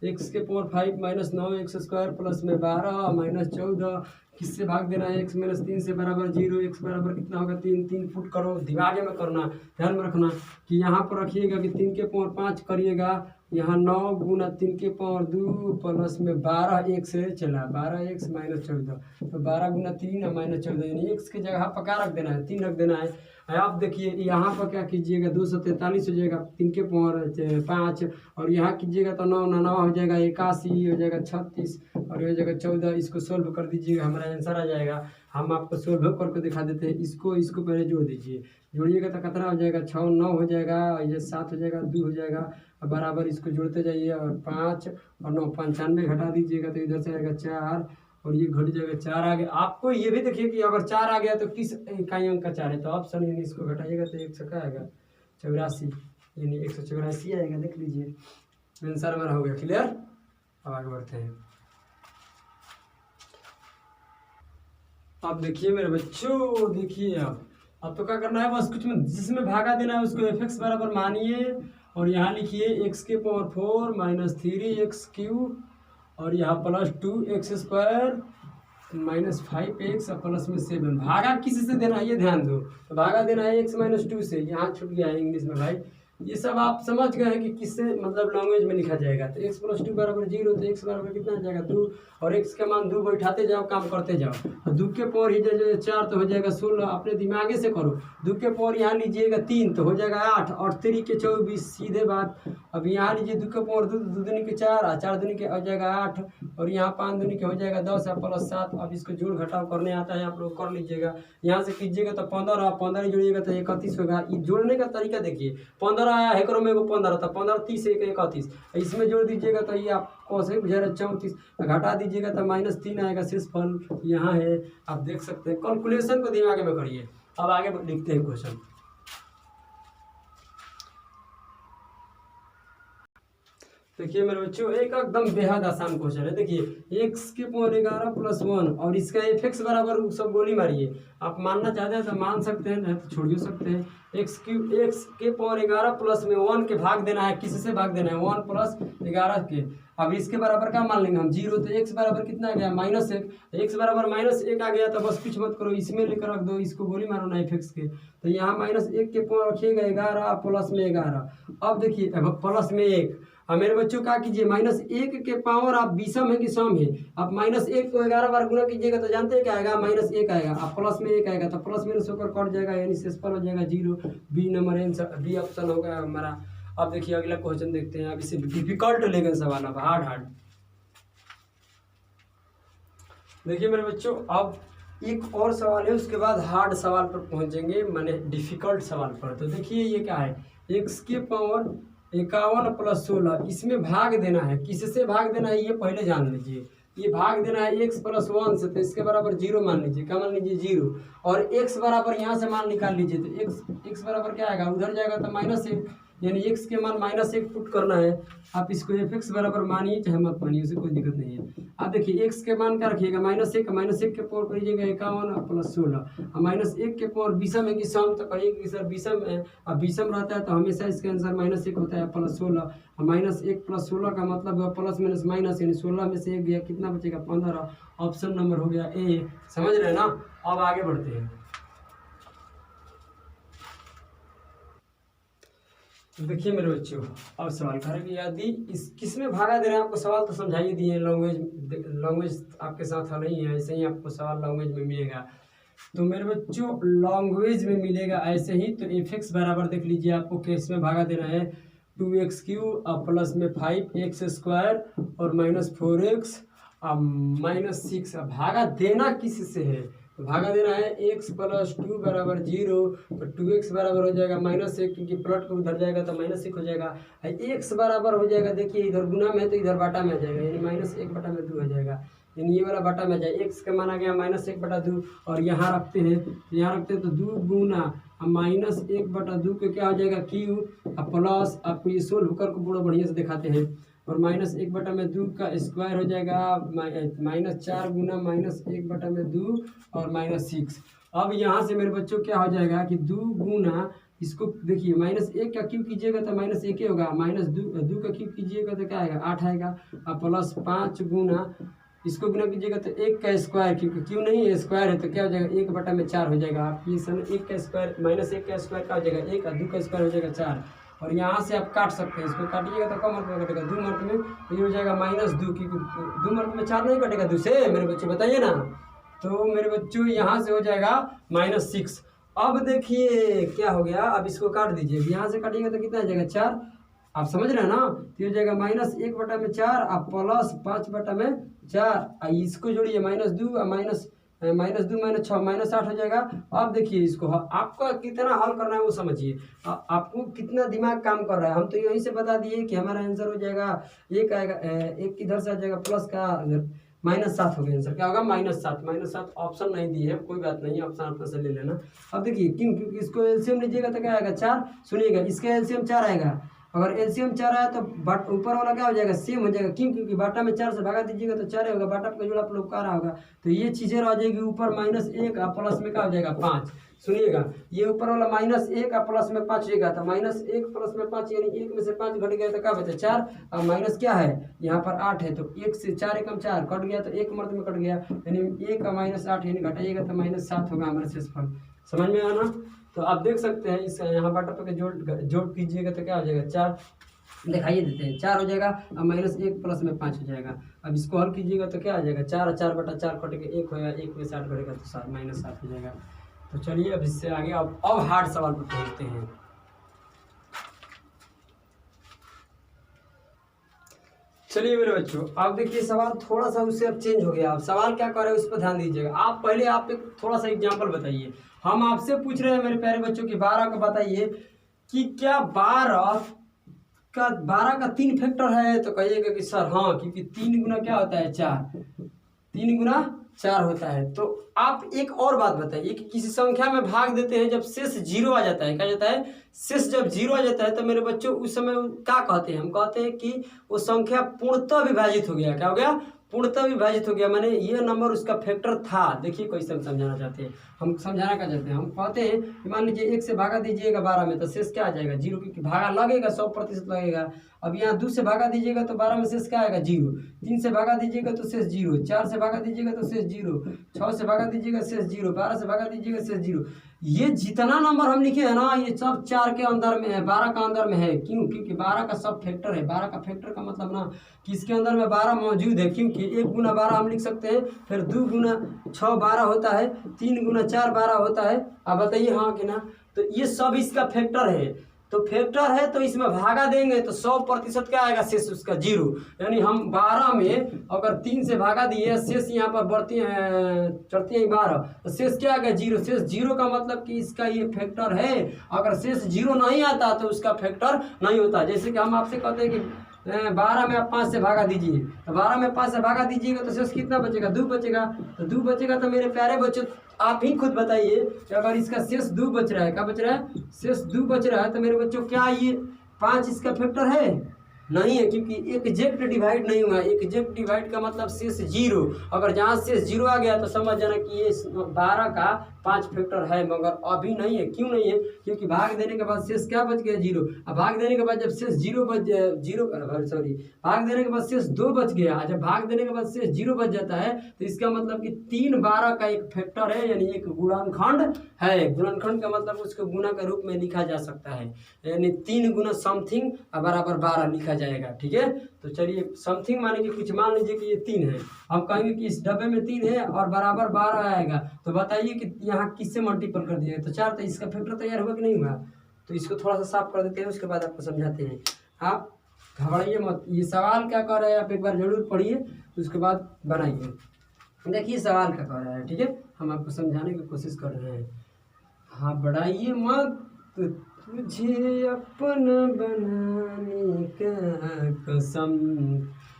एक्स के power 5 minus 9 x square plus में 12 माइनस 14, किससे भाग देना है, एक्स माइनस 3 से बराबर 0, एक्स बराबर कितना होगा 3 फुट करो, दिमाग में करना, ध्यान में रखना कि यहाँ पर रखिएगा कि 3 के पावर 5 करिएगा, यहाँ 9 गुना 3 के पावर 2 प्लस में 12 एक से चला 12x माइनस 14, तो 12 गुना 3 और माइनस 14, यानी x की जगह पर क्या रख देना है 3 रख देना है। आप देखिए यहाँ पर क्या कीजिएगा 243 हो जाएगा, 3 के पावर 5, और यहाँ कीजिएगा तो 9 हो जाएगा 81, हो जाएगा 36 और हो जाएगा 14। इसको सोल्व कर दीजिएगा, हमारा आंसर आ जाएगा। हम आपको सोल्व करके दिखा देते हैं। इसको पहले जोड़ दीजिए, जोड़िएगा तो कितना हो जाएगा 6 9 हो जाएगा, ये 7 हो जाएगा, 2 हो जाएगा, और बराबर इसको जोड़ते जाइए, और 5 और 9 95 घटा दीजिएगा तो इधर से आएगा 4 और ये घट जाएगा 4 आ गया। आपको ये भी देखिए कि अगर 4 आ गया तो किस इकाई अंक का 4 है, तो ऑप्शन यानी इसको घटाइएगा तो 1 से क्या आएगा 84, यानी 184 आएगा। देख लीजिए आंसर हमारा हो गया क्लियर। अब आगे बढ़ते हैं। अब देखिए मेरे बच्चों, देखिए अब तो क्या करना है, बस कुछ में जिसमें भागा देना है उसको एफ एक्स बराबर मानिए, और यहाँ लिखिए एक्स के पावर 4 माइनस 3x क्यूब और यहाँ +2x स्क्वायर -5x प्लस में 7 भागा किसी से देना है ये ध्यान दो। तो भागा देना है x-2 से, यहाँ छूट गया है इंग्लिश में भाई। ये सब आप समझ गए हैं कि किससे मतलब लैंग्वेज में लिखा जाएगा। तो x + 2 = 0, तो x बराबर कितना आ जाएगा 2, और x का मान 2 बैठाते जाओ, काम करते जाओ। और 2 के पावर ही जो 4 तो हो जाएगा 16, अपने दिमागे से करो। 2 के पावर यहाँ लीजिएगा 3 तो हो जाएगा 8, और 3 के 24, सीधे बात। अब यहाँ लीजिए 2 के पावर 2, 2 दूनी के 4, 4 दूनी के हो जाएगा 8, और यहाँ 5 दूनी के हो जाएगा 10 और प्लस 7। अब इसको जोड़ घटाव करने आता है, आप लोग कर लीजिएगा। यहाँ से कीजिएगा तो 15, 15 जोड़िएगा तो 31 होगा। ये जोड़ने का तरीका देखिए, 15 आया है, करो मेरे को 15 था, 15 30 1 31, इसमें जोड़ दीजिएगा तो ये आपको से बुझा रहा 34, घटा दीजिएगा तो -3 आएगा। शेष फल यहाँ है, आप देख सकते हैं। कैलकुलेशन को दिमाग में करिए। अब आगे लिखते हैं क्वेश्चन। देखिए मेरे बच्चों, एक एकदम बेहद आसान क्वेश्चन है। देखिए x के पावर 11 + 1, और इसका f(x) बराबर सब गोली मारिए। आप मानना चाहते हैं तो मान सकते हैं, नहीं तो छोड़ भी सकते हैं। x के पावर 11 प्लस में 1 के भाग देना है, किससे भाग देना है 1 + 11 के। अब इसके बराबर क्या मान लेंगे हम 0, तो x बराबर कितना आ गया -1, x बराबर -1 आ गया। तो बस कुछ मत करो, इसमें लेकर रख दो, इसको गोली मारो ना f(x) के। तो यहाँ -1 के पावर रखिएगा 11 प्लस में 11। अब देखिए प्लस में 1, अब मेरे बच्चों क्या कीजिए, -1 के पावर आप विषम है कि सम है। आप -1 को 11 बार गुना कीजिएगा तो जानते हैं क्या आएगा, -1 आएगा। आप प्लस में 1 आएगा तो प्लस माइनस होकर कट जाएगा, यानी शेषफल हो जाएगा 0। बी नंबर बी ऑप्शन होगा हमारा। अब देखिए अगला क्वेश्चन देखते हैं। अब इसे डिफिकल्ट लेंगे सवाल, अब हार्ड। देखिए मेरे बच्चों, अब एक और सवाल है, उसके बाद हार्ड सवाल पर पहुंचेंगे, माने डिफिकल्ट सवाल पर। तो देखिए ये क्या है, x के पावर 51 + 16, इसमें भाग देना है। किससे भाग देना है ये पहले जान लीजिए। ये भाग देना है x + 1 से, तो इसके बराबर 0 मान लीजिए। क्या मान लीजिए 0, और x बराबर यहाँ से मान निकाल लीजिए। तो x बराबर क्या आएगा, उधर जाएगा तो -1, यानी x के मान -1 पुट करना है। आप इसको f(x) बराबर मानिए चाहे मत मानिए, उसे कोई दिक्कत नहीं है। आप देखिए x के मान क्या रखिएगा -1 के पावर करिएगा 51 + 16, और -1 के पावर विषम है कि सम, तो कहिएगा कि सर विषम है। अब विषम रहता है तो हमेशा इसका आंसर -1 होता है + 16। -1 + 16 का मतलब है प्लस माइनस माइनस, यानी 16 में से 1 गया, कितना बचेगा 15। ऑप्शन नंबर हो गया ए। समझ रहे हैं ना। अब आगे बढ़ते हैं। देखिए मेरे बच्चों, अब सवाल करेंगे यदि इस किस में भागा दे रहे हैं। आपको सवाल तो समझाइए दिए, लैंग्वेज आपके साथ नहीं है, ऐसे ही आपको सवाल लैंग्वेज में मिलेगा। तो मेरे बच्चों लैंग्वेज में मिलेगा ऐसे ही। तो f(x) बराबर देख लीजिए, आपको किस में भागा देना है 2x³ प्लस में 5x² और -4x -6। भागा देना किस से है, भागा देना है x + 2 = 0, तो 2x बराबर हो जाएगा -1, क्योंकि प्लट को उधर जाएगा तो -1 हो जाएगा। x बराबर हो जाएगा, देखिए इधर गुना में है तो इधर बाटा में आ जाएगा, यानी -1/2 हो जाएगा, यानी ये वाला बाटा में आ जाएगा। x का मान आ गया -1/2, और यहाँ रखते हैं तो 2 गुना -1/2 के क्या हो जाएगा q, प्लस आपको ये सोल्व होकर को पूरा बढ़िया से दिखाते हैं, और -1/2 का स्क्वायर हो जाएगा -4 गुना -1/2 और -6। अब यहाँ से मेरे बच्चों क्या हो जाएगा कि 2 गुना, इसको देखिए -1 का क्यूब कीजिएगा तो -1 ही होगा, -2 का क्यूब कीजिएगा तो क्या आएगा 8 आएगा, और प्लस 5 गुना इसको गुना कीजिएगा तो 1 का स्क्वायर, क्योंकि क्यों नहीं है स्क्वायर है तो क्या हो जाएगा 1/4 हो जाएगा। आप ये समझ 1 का स्क्वायर -1 का स्क्वायर क्या हो जाएगा 1, और 2 का स्क्वायर हो जाएगा 4, और यहाँ से आप काट सकते हैं। इसको काटिएगा तो कम मार्क में कटेगा, 2 मार्क में, तो ये हो जाएगा -2, क्योंकि 2 मार्क में 4 नहीं कटेगा 2 से, मेरे बच्चे बताइए ना। तो मेरे बच्चों यहाँ से हो जाएगा -6। अब देखिए क्या हो गया, अब इसको काट दीजिए, यहाँ से काटिएगा तो कितना आ जाएगा 4, आप समझ रहे हैं ना। तो हो जाएगा -1/4 और प्लस 5/4, इसको जोड़िए -2 -6 -8 हो जाएगा। अब देखिए इसको आपका कितना हल करना है वो समझिए, आपको कितना दिमाग काम कर रहा है। हम तो यहीं से बता दिए कि हमारा आंसर हो जाएगा 1 आएगा, 1 इधर से आ जाएगा प्लस का -7 हो गया आंसर, क्या होगा -7 ऑप्शन नहीं दिए हैं, कोई बात नहीं, ऑप्शन अपने से ले लेना। अब देखिए क्योंकि इसको एलसीएम लीजिएगा तो क्या आएगा 4, सुनिएगा इसका एलसीएम 4 आएगा, अगर एलसीएम 4 आया तो बट ऊपर वाला क्या हो जाएगा, सेम हो जाएगा। क्यों? क्योंकि बाटा में 4 से भागा दीजिएगा तो 4 होगा, बाटा का जोड़ आप लोग का रहा होगा, तो ये चीज़ें रह जाएगी ऊपर -1 और प्लस में क्या हो जाएगा 5। सुनिएगा, ये ऊपर वाला -1 और प्लस में 5 रहेगा, तो -1 प्लस में 5 यानी 1 में से 5 घट गया तो क्या बचा 4, और माइनस क्या है यहाँ पर 8 है, तो 1 से 4 एकम 4 कट गया तो 1 मर्द में कट गया, यानी 1 का -8 यानी घटाइएगा तो -7 होगा हमारा शेषफल। समझ में आया ना? तो आप देख सकते हैं इस यहाँ बाटा पे जोड़ कीजिएगा तो क्या हो जाएगा 4, दिखाइए देते हैं 4 हो जाएगा और -1 प्लस में 5 हो जाएगा। अब इसको हल कीजिएगा तो क्या आ जाएगा 4 और 4 बटा 4 कट के 1 होगा, 1 में 60 कटेगा तो -7 हो जाएगा। तो चलिए अब इससे आगे अब हार्ड सवाल पर पहुँचते हैं। चलिए मेरे बच्चों, आप देखिए सवाल थोड़ा सा उससे अब चेंज हो गया। आप सवाल क्या कर रहे हैं उस पर ध्यान दीजिएगा। आप पहले आप एक थोड़ा सा एग्जांपल बताइए। हम आपसे पूछ रहे हैं मेरे प्यारे बच्चों कि 12 का बताइए कि क्या 12 का 3 फैक्टर है, तो कहिएगा कि सर हाँ, क्योंकि 3 गुना क्या होता है 4, 3 गुना 4 होता है। तो आप एक और बात बताइए कि किसी संख्या में भाग देते हैं जब शेष 0 आ जाता है, क्या जाता है शेष जब 0 आ जाता है, तो मेरे बच्चों उस समय क्या कहते हैं, हम कहते हैं कि वो संख्या पूर्णतः विभाजित हो गया। क्या हो गया? पूर्णतः विभाजित हो गया, माने ये नंबर उसका फैक्टर था। देखिए कैसे हम समझाना चाहते हैं, हम समझाना क्या चाहते हैं, हम कहते हैं कि मान लीजिए 1 से भागा दीजिएगा 12 में तो शेष क्या आ जाएगा 0, क्योंकि भागा लगेगा 100% लगेगा। अब यहाँ 2 से भागा दीजिएगा तो 12 में शेष क्या आएगा 0, 3 से भागा दीजिएगा तो शेष 0, 4 से भागा दीजिएगा तो शेष 0, 6 से भागा दीजिएगा शेष 0, 12 से भागा दीजिएगा शेष 0। ये जितना नंबर हम लिखे हैं ना, ये सब 4 के अंदर में है, 12 का अंदर में है। क्यों? क्योंकि 12 का सब फैक्टर है। 12 का फैक्टर का मतलब ना कि इसके अंदर में 12 मौजूद है, क्योंकि 1 गुना 12 हम लिख सकते हैं, फिर 2 गुना 6 12 होता है, 3 गुना 4 12 होता है। आप बताइए हाँ कि ना? तो ये सब इसका फैक्टर है। तो फैक्टर है तो इसमें भागा देंगे तो 100% क्या आएगा शेष उसका 0। यानी हम 12 में अगर 3 से भागा दिए, शेष यहाँ पर बढ़ती हैं चढ़ती है 12, तो शेष क्या आएगा 0। शेष 0 का मतलब कि इसका ये फैक्टर है। अगर शेष 0 नहीं आता तो उसका फैक्टर नहीं होता। जैसे कि हम आपसे कहते हैं कि 12 में आप 5 से भागा दीजिए, तो 12 में 5 से भागा दीजिएगा तो शेष कितना बचेगा 2 बचेगा। तो 2 बचेगा तो मेरे प्यारे बच्चों आप ही खुद बताइए कि अगर इसका शेष 2 बच रहा है, क्या बच रहा है शेष 2 बच रहा है, तो मेरे बच्चों क्या ये 5 इसका फैक्टर है? नहीं है, क्योंकि एग्जैक्ट डिवाइड नहीं हुआ। एग्जैक्ट डिवाइड का मतलब शेष 0। अगर जहाँ शेष 0 आ गया तो समझ जाना कि ये 12 का 5 फैक्टर है, मगर अभी नहीं है। क्यों नहीं है? क्योंकि भाग देने के बाद शेष क्या बच गया 0। अब भाग देने के बाद जब शेष 0 भाग देने के बाद शेष 2 बच गया। जब भाग देने के बाद शेष 0 बच जाता है तो इसका मतलब कि 3 12 का एक फैक्टर है, यानी एक गुणनखंड है। गुणनखंड का मतलब उसको गुना के रूप में लिखा जा सकता है, यानी 3 गुना समथिंग बराबर 12 लिखा जाएगा। ठीक है, तो चलिए समथिंग माने कि कुछ मान लीजिए कि ये 3 है, हम कहेंगे कि इस डब्बे में 3 है और बराबर 12 आएगा, तो बताइए कि यहाँ किससे मल्टीपल कर दिया तो 4, तो इसका फैक्टर तैयार हुआ कि नहीं हुआ? तो इसको थोड़ा सा साफ कर देते हैं, उसके बाद आपको समझाते हैं। आप घबराइए मत, ये सवाल क्या कर रहा है आप एक बार जरूर पढ़िए, उसके बाद बनाइए। देखिए सवाल क्या कर रहा है, ठीक है, हम आपको समझाने की कोशिश कर रहे हैं। हाँ, बढ़ाइए मत, तुझे अपना बनाने का कसम।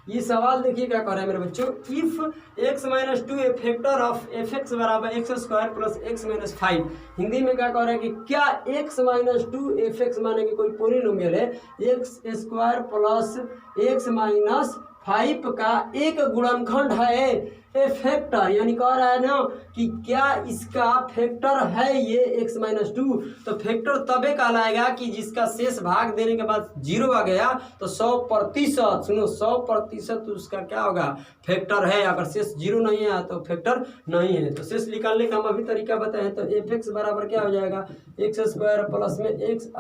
ये सवाल देखिए क्या कर रहा है मेरे बच्चों। If x - 2 A factor of fx बराबर x² प्लस x - 5। हिंदी में क्या कह रहा है कि क्या x - 2 fx माने कि कोई पॉलिनोमियल है x² प्लस x - 5 का एक गुणनखंड है ए फैक्टर, यानी कह रहा है ना कि क्या इसका फैक्टर है ये x - 2। तो फैक्टर तबे कहलाएगा कि जिसका शेष भाग देने के बाद 0 आ गया तो 100%, सुनो 100% उसका क्या होगा फैक्टर है। अगर शेष 0 नहीं है तो फैक्टर नहीं है। तो शेष निकालने का हम अभी तरीका बताएं, तो fx बराबर क्या हो जाएगा x² प्लस में x -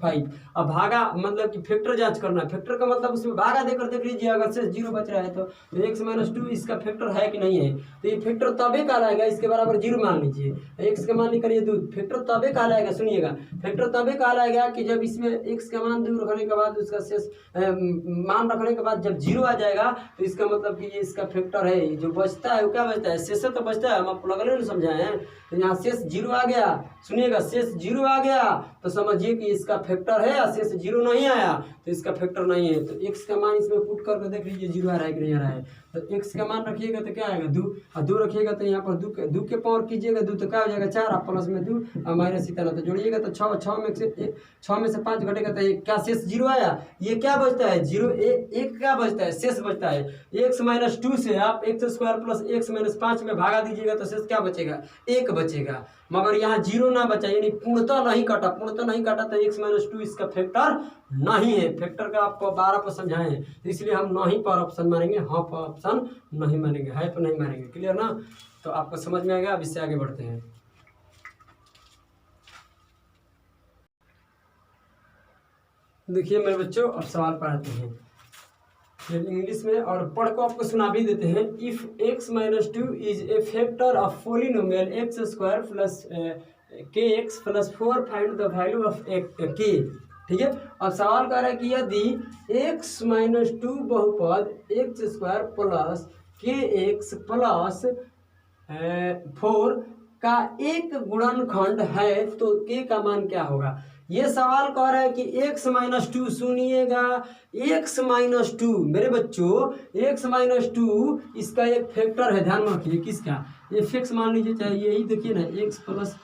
5। अब भागा मतलब कि फैक्टर जांच करना, फैक्टर का मतलब उसमें भागा देकर देख लीजिए, अगर शेष 0 बच रहा है तो x - 2 इसका फैक्टर है कि नहीं है। तो ये फैक्टर तबे कहलाएगा, इसके बराबर 0 मान लीजिए, x का मान ली करिए 2, फैक्टर तबे कहलाएगा। सुनिएगा, फैक्टर तबे कहलाएगा कि जब इसमें x का मान 2 रखने के बाद उसका शेष मान रखने के बाद जब 0 आ जाएगा तो इसका मतलब कि ये इसका फैक्टर है। जो बचता है वो क्या बचता है, शेष तो बचता है, हम आपको लगने नहीं समझाए हैं। तो यहाँ शेष 0 आ गया, सुनिएगा शेष 0 आ गया तो समझिए कि इसका फैक्टर है, और शेष 0 नहीं आया तो इसका फैक्टर नहीं है। तो x का मान इसमें पुट करके देख लीजिए 0 आ रहा है कि नहीं आ रहा है। तो x का मान रखिएगा तो क्या आएगा 2, और 2 रखिएगा तो यहाँ पर 2 के पावर कीजिएगा 2 तो क्या हो जाएगा 4, आप प्लस में 2 और माइनस इतना, तो जोड़िएगा तो 6 में से 5 घटेगा तो क्या शेष 0 आया। ये क्या बचता है 0, एक क्या बचता है शेष बचता है x माइनस 2 से आप x square plus x minus 5 में भागा दीजिएगा तो शेष क्या बचेगा 1 बचेगा। मगर यहाँ 0 ना बचा, यानी पूर्णतः नहीं काटा तो x माइनस 2 इसका फैक्टर नहीं है। फैक्टर का आपको 12 पर समझाए हैं, तो इसलिए हम नहीं पर ऑप्शन मानेंगे, हाँ पर ऑप्शन नहीं मानेंगे, है पर नहीं मानेंगे। क्लियर ना, तो आपको समझ में आएगा। अब इससे आगे बढ़ते हैं। देखिए मेरे बच्चों, अब सवाल पढ़ाते हैं इंग्लिश में और पढ़ को आपको सुना भी देते हैं। If x minus 2 is a factor of polynomial X square plus K X plus 4 find the value of K. ठीक है, अब सवाल कर रहा है कि यदि x माइनस 2 बहुपद x square plus K X plus 4 का एक गुणनखंड है तो के का मान क्या होगा। ये सवाल कह रहा है कि x माइनस 2, सुनिएगा x माइनस 2 मेरे बच्चों, x माइनस 2 इसका एक फैक्टर है, ध्यान रखिए किसका, ये फिक्स मान लीजिए, चाहे यही देखिए ना x plus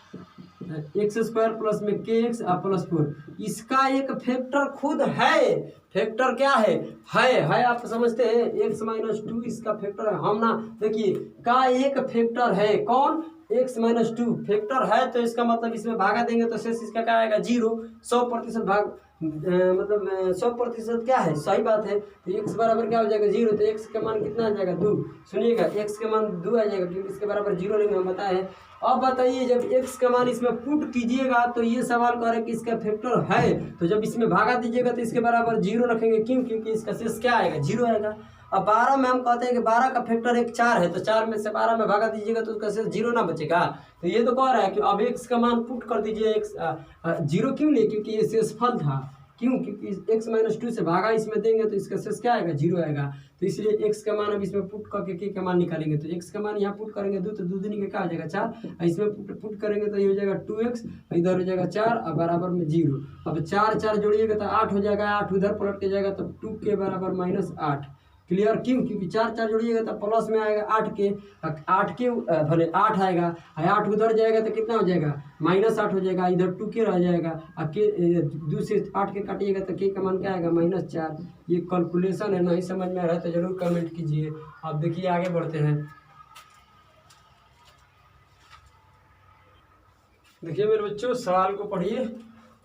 x square plus में के एक्स प्लस 4, इसका एक फैक्टर खुद है। फैक्टर क्या है आप समझते हैं, x माइनस 2 इसका फैक्टर है। हम ना देखिए का एक फैक्टर है, कौन x माइनस 2 फैक्टर है, तो इसका मतलब इसमें भागा देंगे तो शेष इसका क्या आएगा 0। 100% भाग मतलब 100% क्या है, सही बात है। तो x बराबर क्या हो जाएगा 0, तो x का मान कितना आ जाएगा 2। सुनिएगा x का मान 2 आ जाएगा क्योंकि इसके बराबर 0 लेंगे, हम बताए हैं। अब बताइए जब x का मान इसमें पुट कीजिएगा तो ये सवाल कर रहा है कि इसका फैक्टर है, तो जब इसमें भागा दीजिएगा तो इसके बराबर 0 रखेंगे। क्यों, क्योंकि इसका शेष क्या आएगा 0 आएगा। अब 12 में हम कहते हैं कि 12 का फैक्टर एक 4 है, तो 4 में से 12 में भागा दीजिएगा तो उसका शेष 0 ना बचेगा। तो ये तो कह रहा है कि अब x का मान पुट कर दीजिए, x 0 क्यों नहीं, क्योंकि ये शेषफल था। क्यों, क्योंकि x माइनस 2 से भागा इसमें देंगे तो इसका शेष क्या आएगा 0 आएगा। तो इसलिए x का मान अब इसमें पुट करके k का मान निकालेंगे, तो x का मान यहाँ पुट करेंगे 2, तो 2 दूनी का क्या हो जाएगा 4, इसमें पुट करेंगे तो ये हो जाएगा 2x, इधर हो जाएगा 4 और बराबर में 0। अब 4 जोड़िएगा तो 8 हो जाएगा, 8 उधर पलट के जाएगा तो 2 के बराबर माइनस 8। क्लियर, क्यों, क्योंकि 4 जोड़िएगा तो प्लस में आएगा 8 के भले 8 आएगा, 8 उधर जाएगा तो कितना हो जाएगा माइनस 8 हो जाएगा, इधर 2 के रह जाएगा, और के 2 से 8 के काटिएगा तो के का मान क्या आएगा माइनस 4। ये कैलकुलेशन है, नहीं समझ में आ रहा है तो जरूर कमेंट कीजिए। अब देखिए आगे बढ़ते हैं। देखिए मेरे बच्चों, सवाल को पढ़िए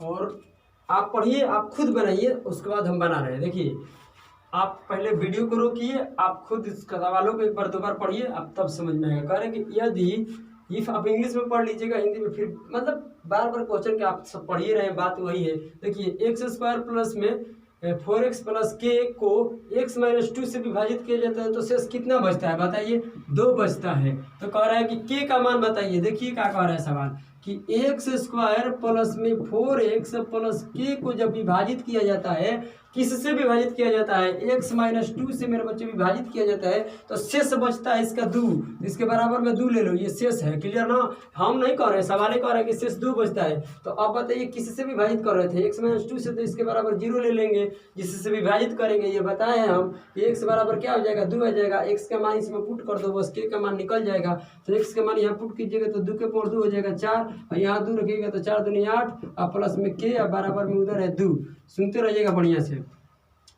और आप पढ़िए, आप खुद बनाइए, उसके बाद हम बना रहे हैं। देखिए आप पहले वीडियो को रोकिए, आप खुद इस सवालों को एक बार 2 बार पढ़िए, आप तब समझ में आएगा। कह रहे हैं कि यदि इफ आप इंग्लिश में पढ़ लीजिएगा, हिंदी में फिर मतलब बार बार क्वेश्चन के आप सब पढ़ ही रहे हैं, बात वही है। देखिए एक्स स्क्वायर प्लस में 4x प्लस के को x माइनस 2 से विभाजित किया जाता है तो शेष कितना बचता है बताइए 2 बचता है। तो कह रहा है कि k का मान बताइए। देखिए क्या कह रहा है सवाल कि एक्स स्क्वायर प्लस में 4x प्लस के को जब विभाजित किया जाता है, किससे विभाजित किया जाता है x माइनस 2 से मेरे बच्चे विभाजित किया जाता है, तो शेष बचता है इसका 2, इसके बराबर में 2 ले लो, ये शेष है। क्लियर ना, हम नहीं कह रहे हैं, सवाल ही कह रहा है कि शेष 2 बचता है। तो अब बताइए किससे विभाजित कर रहे थे x माइनस 2 से, तो इसके बराबर 0 ले लेंगे, जिससे विभाजित करेंगे। ये बताए हैं हम कि x बराबर क्या हो जाएगा 2 आ जाएगा, x का मान इसमें पुट कर दो, बस k का मान निकल जाएगा। तो x का मान यहाँ पुट कीजिएगा तो 2 के पावर 2 हो जाएगा 4, और यहाँ 2 रखिएगा तो 4 दूनी 8 और प्लस में k और बराबर में उधर है 2। सुनते रहिएगा बढ़िया से।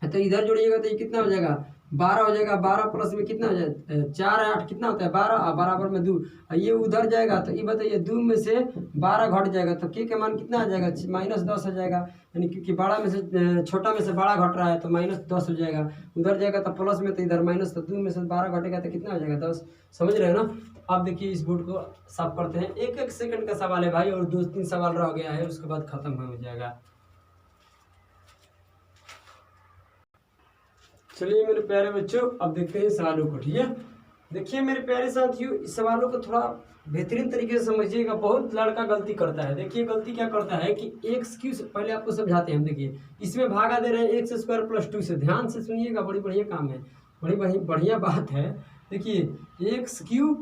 तो इधर जोड़िएगा तो ये कितना हो जाएगा 12 हो जाएगा, 12 प्लस में कितना हो जाएगा 4 8 कितना होता है 12 और बराबर में 2, ये उधर जाएगा तो ये बताइए 2 में से 12 घट जाएगा तो के का मान कितना आ जाएगा माइनस 10 हो जाएगा। यानी क्योंकि बड़ा में से छोटा में से बड़ा घट रहा है तो माइनस 10 हो जाएगा, उधर जाएगा तो प्लस में, तो इधर माइनस, तो 2 में से 12 घटेगा तो कितना हो जाएगा 10। समझ रहे हैं ना। अब देखिए इस बोर्ड को साफ करते हैं, 1-1 सेकंड का सवाल है भाई, और 2-3 सवाल रह गया है, उसके बाद खत्म हो जाएगा। चलिए मेरे प्यारे बच्चों, अब देखते हैं सवालों को। ठीक है, देखिए मेरे प्यारे साथियों, इस सवालों को थोड़ा बेहतरीन तरीके से समझिएगा। बहुत लड़का गलती करता है। देखिए गलती क्या करता है कि एक्स क्यू, पहले आपको समझाते हैं हम। देखिए इसमें भागा दे रहे हैं एक्स स्क्वायर प्लस 2 से, ध्यान से सुनिएगा, बड़ी बढ़िया काम है, बड़ी बढ़िया बात है। देखिए एक्स क्यू,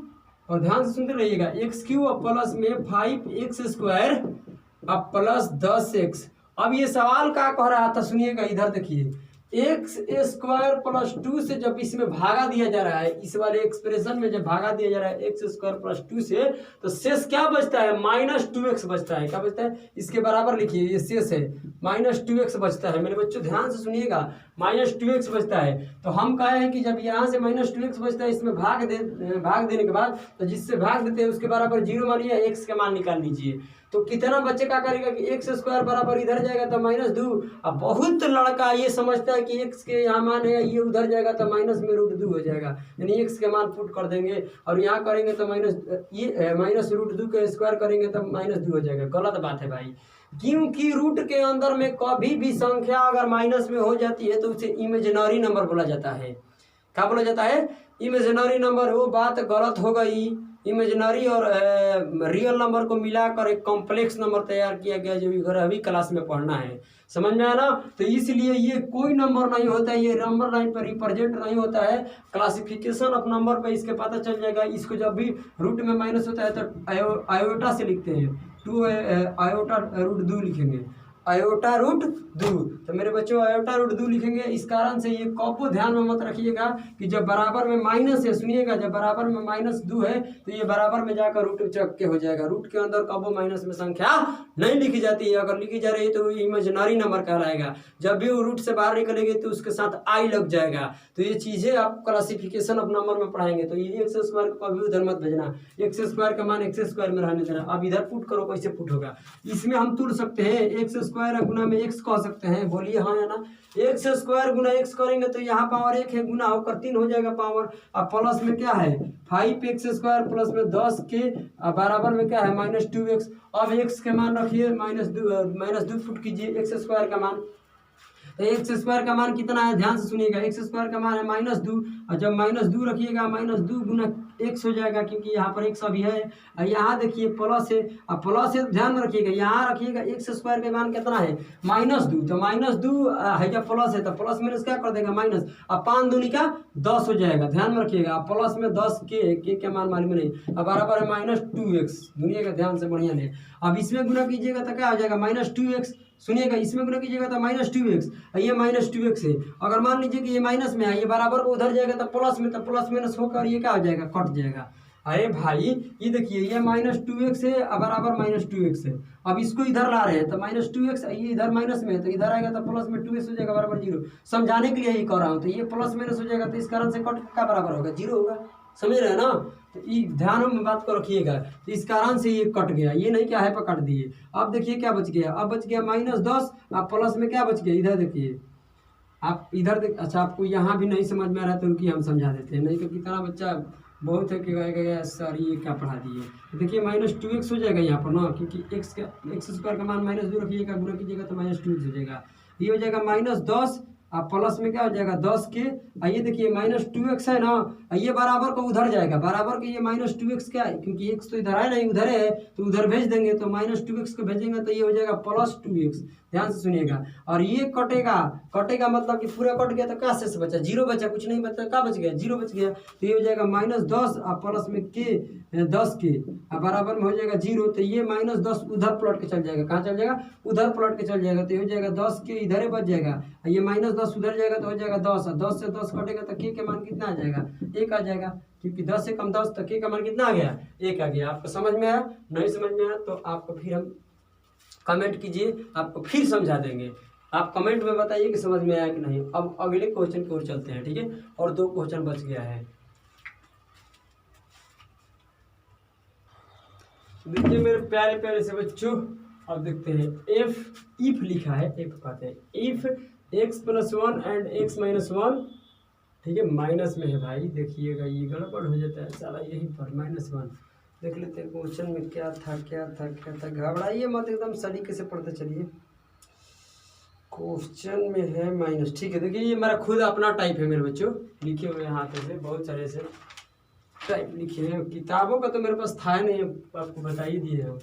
और ध्यान से सुनते रहिएगा, एक्स क्यू और प्लस में 5x स्क्वायर अब प्लस 10x। अब ये सवाल क्या कह रहा था सुनिएगा, इधर देखिए एक्स स्क्वायर प्लस 2 से जब इसमें भागा दिया जा रहा है, इस वाले एक्सप्रेशन में जब भागा दिया जा रहा है एक्स स्क्वायर प्लस 2 से, तो शेष क्या बचता है? -2x बचता है। क्या बचता है? इसके बराबर लिखिए, ये शेष है -2x बचता है। मेरे बच्चों ध्यान से सुनिएगा, -2x बचता है। तो हम कहे हैं कि जब यहाँ से -2x बचता है, इसमें भाग देने के बाद, तो जिससे भाग देते हैं उसके बराबर 0 मानिए, एक्स का मान निकाल लीजिए। तो कितना बच्चे का करेगा कि एक्स स्क्वायर बराबर इधर जाएगा तो -2। अब बहुत लड़का ये समझता है कि एक्स के यहाँ मान है, ये उधर जाएगा तो माइनस में √2 हो जाएगा, यानी एक्स के मान पुट कर देंगे और यहाँ करेंगे तो -√2 के स्क्वायर करेंगे तो -2 हो जाएगा। गलत बात है भाई, क्योंकि रूट के अंदर में कभी भी संख्या अगर माइनस में हो जाती है तो उसे इमेजिनरी नंबर बोला जाता है। क्या बोला जाता है? Imaginary number. वो बात गलत हो गई। इमेजिनरी और रियल नंबर को मिलाकर एक कॉम्प्लेक्स नंबर तैयार किया गया, जो 11वीं क्लास में पढ़ना है। समझ में आया ना? तो इसलिए ये कोई नंबर नहीं होता है, ये नंबर लाइन पर रिप्रेजेंट नहीं होता है। क्लासिफिकेशन ऑफ नंबर पे इसके पता चल जाएगा। इसको जब भी रूट में माइनस होता है तो आयोटा से लिखते हैं, 2 आयोटा √2 लिखेंगे, आयोटा √2। तो मेरे बच्चों आयोटा √2 लिखेंगे। इस कारण से ये कॉपो ध्यान में मत रखिएगा कि जब बराबर में माइनस है, सुनिएगा, जब बराबर में -2 है तो ये बराबर में जाकर रूट चक के हो जाएगा। रूट के अंदर कॉपो माइनस में संख्या नहीं लिखी जाती है। अगर लिखी जा रही है तो वो इमेजिनरी नंबर कहलाएगा। जब भी वो रूट से बाहर निकलेगी तो उसके साथ आई लग जाएगा। तो ये चीज़ें आप क्लासिफिकेशन ऑफ नंबर में पढ़ाएंगे। तो ये एक्स स्क्वायर को कभी उधर मत भेजना, एक्स स्क्वायर का मान एक्स स्क्वायर में रहने देना। अब इधर पुट करो, कैसे पुट होगा? इसमें हम तुड़ सकते हैं, एक्स स्क्वायर गुना में एक्स कह सकते हैं, बोलिए हाँ या ना? एक्स स्क्वायर गुना एक्स करेंगे तो यहाँ पावर 1 है, गुना होकर 3 हो जाएगा पावर। अब प्लस में क्या है? 5x स्क्वायर प्लस में 10 के बराबर में क्या है? -2x। अब एक्स के मान रखिए, -2 पुट कीजिए एक्स स्क्वायर का मान। तो एक्स स्क्वायर का मान कितना है? ध्यान से सुनिएगा, एक्स स्क्वायर का मान है -2। और जब -2 रखिएगा, -2 गुना एक्स हो जाएगा, क्योंकि यहाँ पर एक्स अभी है। और यहाँ देखिए प्लस है, अब प्लस है, ध्यान में रखिएगा, यहाँ रखिएगा एक्स स्क्वायर का मान कितना है? -2। तो -2 है, जब प्लस है तो प्लस माइनस क्या कर देगा? माइनस। अब 5 दूनी का 10 हो जाएगा। ध्यान में रखिएगा, प्लस में 10 के मान मालूम नहीं, अब बराबर है -2x। दुनिया का ध्यान से बढ़िया ले। अब इसमें गुना कीजिएगा तो क्या हो जाएगा? -2x। सुनिएगा, इसमें गुना कीजिएगा तो -2x, ये -2x है। अगर मान लीजिए कि ये माइनस में है, ये बराबर को उधर जाएगा तो प्लस में, तो प्लस माइनस होकर ये क्या हो जाएगा? कट जाएगा। अरे भाई ये देखिए, ये -2x है, अब बराबर -2x है। अब इसको इधर ला रहे हैं तो -2x, ये इधर माइनस में है तो इधर आएगा तो प्लस में 2x हो जाएगा, बराबर 0। समझाने के लिए ये कर रहा हूँ। तो ये प्लस माइनस हो जाएगा, तो इस कारण से कट का बराबर होगा? 0 होगा। समझ रहे हैं ना? तो ये ध्यान में बात को रखिएगा। तो इस कारण से ये कट गया, ये नहीं क्या है पर कट दिए। अब देखिए क्या बच गया? अब बच गया -10। अब प्लस में क्या बच गया? इधर देखिए, आप इधर देख। अच्छा, आपको यहाँ भी नहीं समझ में आ रहा है तो उनकी हम समझा देते हैं, नहीं तो कितना बच्चा बहुत है कि कहेगा सर ये क्या पढ़ा दिए। तो देखिए -2x हो जाएगा यहाँ पर ना, क्योंकि एक्स स्क्वायर का मान -2 रखिएगा, गुना कीजिएगा तो -2x हो जाएगा। ये हो जाएगा -10। अब प्लस में क्या हो जाएगा? 10 के, ये देखिए -2x है ना, ये बराबर को उधर जाएगा, बराबर के ये -2x क्या है? क्योंकि x तो इधर है नहीं, उधर है, तो उधर भेज देंगे, तो -2x को भेजेंगे तो ये हो जाएगा +2x। ध्यान से सुनिएगा। और ये कटेगा, कटेगा मतलब कि पूरा कट गया तो क्या शेष बचा? 0 बचा, कुछ नहीं बचा। क्या बच गया? 0 बच गया। तो ये हो जाएगा -10 और प्लस में के 10 के बराबर में हो जाएगा 0। तो ये -10 उधर प्लॉट के चल जाएगा। कहाँ चल जाएगा? उधर प्लॉट के चल जाएगा। तो ये हो जाएगा 10 के इधर ही बच जाएगा, ये -10 उधर जाएगा तो हो जाएगा 10। 10 से 10 कटेगा तो के मान कितना आ जाएगा? 1 आ जाएगा, क्योंकि 10 से कम 10 तो के का मान कितना आ गया? 1 आ गया। आपको समझ में आया? नहीं समझ में आया तो आपको फिर हम कमेंट कीजिए, आपको फिर समझा देंगे। आप कमेंट में बताइए कि समझ में आया कि नहीं। अब अगले क्वेश्चन की ओर चलते हैं, ठीक है? और 2 क्वेश्चन बच गया है। देखिए मेरे प्यारे प्यारे से बच्चों, अब देखते हैं। इफ लिखा है, इफ कहते हैं इफ x + 1 एंड x - 1, ठीक है, माइनस में है भाई। देखिएगा ये गड़बड़ हो जाता है साला, यहीं पर -1 देख लेते हैं क्वेश्चन में क्या था क्या था क्या था। घबराइए मत, एकदम सलीके से पढ़ते चलिए। क्वेश्चन में है माइनस, ठीक है। देखिए ये मेरा खुद अपना टाइप है मेरे बच्चों, लिखे हुए हाथों से बहुत सारे से टाइप लिखे हैं। किताबों का तो मेरे पास था नहीं, आपको बता ही दिए हैं।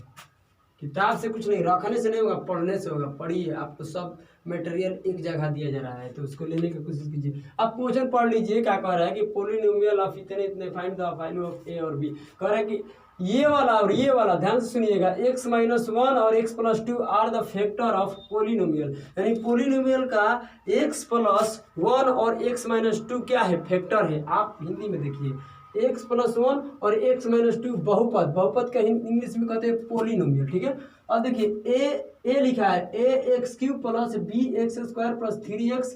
किताब से कुछ नहीं, रखने से नहीं होगा, पढ़ने से होगा। पढ़िए, आपको सब मटेरियल एक जगह दिया जा रहा है तो उसको लेने की कोशिश कीजिए। अब क्वेश्चन पढ़ लीजिए क्या कह रहा है कि पोलिनोमियल ऑफ इतने इतने फाइंड द वैल्यू ऑफ ए और बी। कह रहा है कि ये वाला और ये वाला ध्यान से सुनिएगा, x माइनस वन और x plus two are the factor of polynomial, यानी पोलिनोमियल का x प्लस वन और x माइनस टू क्या है, फैक्टर है। आप हिंदी में देखिए x प्लस वन और x माइनस टू बहुपद, बहुपद का इंग्लिश में कहते हैं पोलिनोमियल, ठीक है। और देखिए ए लिखा है A X cube plus B X square plus 3x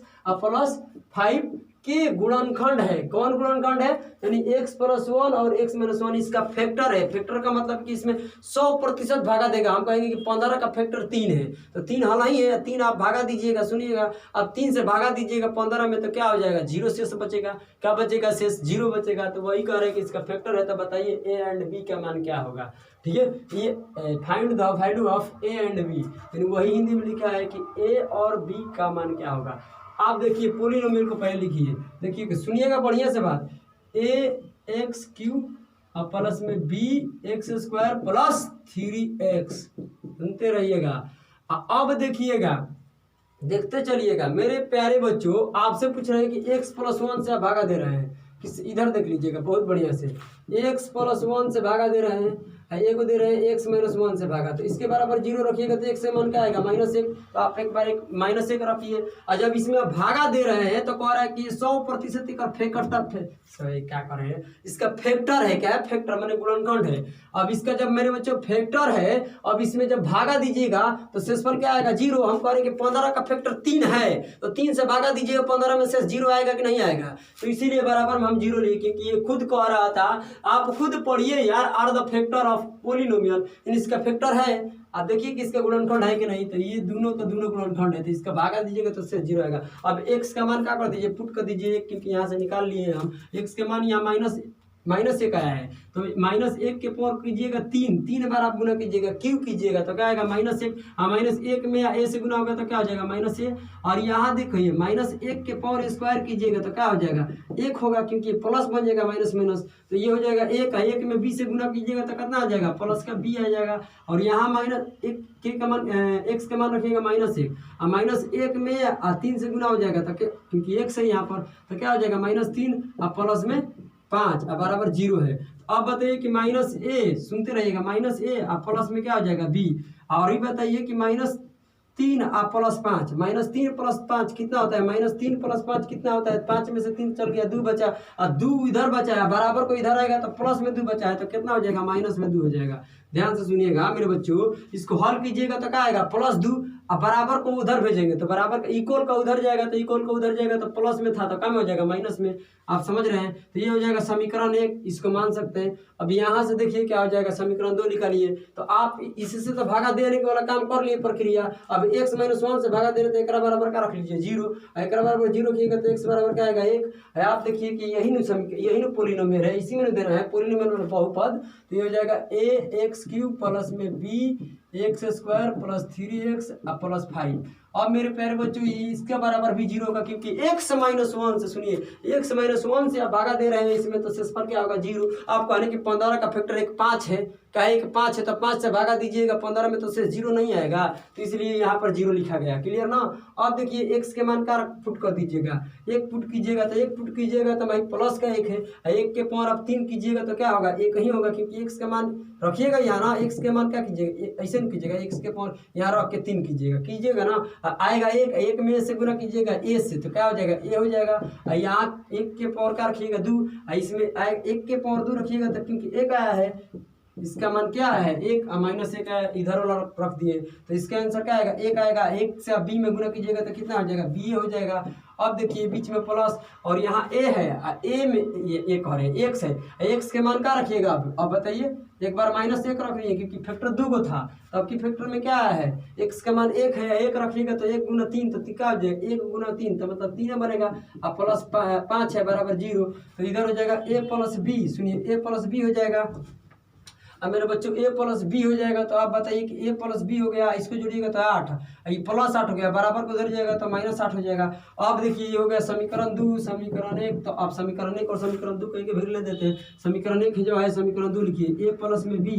plus 5 के गुणनखंड है। कौन गुणनखंड है, यानी x प्लस वन और x माइनस वन इसका फैक्टर है। फैक्टर का मतलब कि इसमें 100% भागा देगा। हम कहेंगे कि 15 का फैक्टर 3 है, तो 3 हल ही है, 3 आप भागा दीजिएगा। सुनिएगा, अब 3 से भागा दीजिएगा 15 में, तो क्या हो जाएगा, 0 शेष बचेगा। क्या बचेगा, शेष 0 बचेगा। तो वही कह रहे हैं कि इसका फैक्टर है। तो बताइए ए एंड बी का मान क्या होगा, ठीक है। ये find the value of A and B, यानी वही हिंदी में लिखा है कि ए और बी का मान क्या होगा। आप देखिए पोलिनोमियल को पहले लिखिए, देखिए कि सुनिएगा बढ़िया से बात, ए एक्स क्यूब प्लस में B X square plus 3x, सुनते रहिएगा। अब देखिएगा, देखते चलिएगा मेरे प्यारे बच्चों, आपसे पूछ रहे हैं कि x प्लस वन से भागा दे रहे हैं, किस इधर देख लीजिएगा बहुत बढ़िया से, x प्लस वन से भागा दे रहे हैं, ए को दे रहे हैं x माइनस वन से भागा, तो इसके बराबर 0 रखिएगा तो x से मान क्या आएगा, -1। तो आप एक बार -1 रखिए। और जब इसमें भागा दे रहे हैं तो कह रहा है कि 100% का फैक्टर, क्या कर रहे हैं, इसका फैक्टर है। क्या है, फैक्टर माने गुणनखंड है। अब इसका जब मेरे बच्चों फैक्टर है, अब इसमें जब भागा दीजिएगा तो शेषफल क्या आएगा, 0। हम कह रहे हैं कि 15 का फैक्टर 3 है, तो 3 से भागा दीजिएगा 15 में, शेष 0 आएगा कि नहीं आएगा। तो इसीलिए बराबर में हम 0 लिए, क्योंकि ये खुद कह रहा था। आप खुद पढ़िए यार, are the factor of polynomial, इसका फैक्टर है। आप देखिए कि इसका गुणनखंड है कि नहीं, तो ये दोनों का दोनों गुणनखंड है, तो इसका भागा दीजिएगा तो शेष 0 आएगा। अब x का मान क्या कर दीजिए, पुट कर दीजिए, क्योंकि यहाँ से निकाल लिए हम x के मान, यहाँ -1 आया है, तो -1 के पावर कीजिएगा 3 बार आप गुना कीजिएगा, क्यों कीजिएगा तो क्या आएगा, -1। -1 में a से गुना होगा तो क्या हो जाएगा, -a। और यहाँ देखिए -1 के पावर स्क्वायर कीजिएगा तो क्या हो जाएगा, 1 होगा, क्योंकि प्लस बन जाएगा माइनस, तो ये हो जाएगा 1 में b से गुना कीजिएगा तो कितना आ जाएगा, प्लस का b आ जाएगा। और यहाँ -1 के का मान, x का मान रखिएगा -1, और -1 में 3 से गुना हो जाएगा, तो क्योंकि x है यहाँ पर, तो क्या हो जाएगा, -3 और प्लस में 5 अब बराबर 0 है। अब बताइए कि -a, सुनते रहिएगा, -a और प्लस में क्या हो जाएगा, b। और ये बताइए कि -3 और प्लस 5, -3 प्लस 5 कितना होता है, -3 प्लस 5 कितना होता है, 5 में से 3 चल गया, 2 बचा, और 2 इधर बचा है, बराबर को इधर आएगा तो प्लस में 2 बचा है, तो कितना हो जाएगा, माइनस में 2 हो जाएगा। ध्यान से सुनिएगा मेरे बच्चों, इसको हल कीजिएगा तो क्या आएगा, +2, अब बराबर को उधर भेजेंगे तो बराबर का इक्वल का उधर जाएगा, तो इक्वल का उधर जाएगा तो प्लस में था तो कम हो जाएगा माइनस में। आप समझ रहे हैं, तो ये हो जाएगा समीकरण 1, इसको मान सकते हैं। अब यहाँ से देखिए क्या हो जाएगा, समीकरण 2 निकालिए। तो आप इससे तो भागा देने के वाला काम कर लिए प्रक्रिया। अब x माइनस 1 से भागा दे रहे, तो एक बराबर का रख लीजिए 0, एक बराबर 0 किएगा तो x बराबर क्या आएगा 1 है। आप देखिए कि यही न पोलिनोमियल है, इसी में देना है पोलिनोमियल में बहुपद। तो ये हो जाएगा ax³ प्लस में b² प्लस 3x प्लस 5। अब मेरे प्यारे बच्चों इसके बराबर भी 0 होगा, क्योंकि x माइनस 1 से, सुनिए x माइनस 1 से आप भागा दे रहे हैं इसमें, तो शेषफल क्या होगा 0। आप कहने कि 15 का फैक्टर 5 है, क्या 5 है, तो 5 से भागा दीजिएगा 15 में, तो शेष 0 नहीं आएगा, तो इसलिए यहाँ पर 0 लिखा गया। क्लियर ना। अब देखिए x के मान का पुट कर दीजिएगा, 1 पुट कीजिएगा तो 1 पुट कीजिएगा तो भाई प्लस का 1 है, 1 के पावर आप 3 कीजिएगा तो क्या होगा, 1 ही होगा, क्योंकि x का मान रखिएगा यहाँ ना, x के मान क्या कीजिएगा, ऐसे नहीं कीजिएगा, x के पावर यहाँ रख के 3 कीजिएगा ना, आएगा 1 में से गुना कीजिएगा a से, तो क्या हो जाएगा, a हो जाएगा। यहाँ 1 के पावर का रखिएगा 2, इसमें 1 के पावर 2 रखिएगा, तो क्योंकि 1 आया है, इसका मान क्या है 1 और -1 है, इधर वाला रख दिए, तो इसका आंसर क्या आएगा 1 आएगा। 1 से b में गुना कीजिएगा तो कितना हो जाएगा, b हो जाएगा। अब देखिए बीच में प्लस, और यहाँ a है, a में ये कह रहे हैं x है, x के मान क्या रखिएगा। अब बताइए, एक बार -1 रख रही है, क्योंकि फैक्टर 2 को था, तो अब की फैक्टर में क्या आया है, x का मान 1 है, 1 रखिएगा तो 1 गुना 3, तो क्या हो जाएगा 1 गुना 3, तो मतलब 3 बनेगा, अब प्लस 5 है बराबर 0, तो इधर हो जाएगा a प्लस b। सुनिए a प्लस b हो जाएगा। अब मेरे बच्चों a प्लस b हो जाएगा, तो आप बताइए कि a प्लस b हो गया, इसको जोड़िएगा तो 8, ये प्लस 8 हो गया, बराबर को उधर जाएगा तो -8 हो जाएगा। अब देखिए ये हो गया समीकरण 2, समीकरण 1, तो आप समीकरण 1 और समीकरण 2 कहीं के फिर ले देते हैं। समीकरण 1 जो है समीकरण 2 लिखिए, a प्लस में b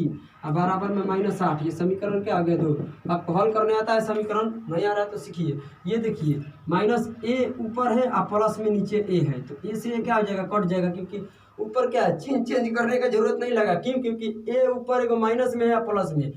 बराबर में -8, ये समीकरण क्या आ गया 2। आपको हल करने आता है, समीकरण नहीं आ रहा है तो सीखिए। ये देखिए -a ऊपर है और प्लस में नीचे a है, तो a से क्या हो जाएगा, कट जाएगा, क्योंकि ऊपर क्या है, चिन्ह चेंज करने का जरूरत नहीं लगा। क्यों? क्योंकि ए ऊपर एगो माइनस में या प्लस में।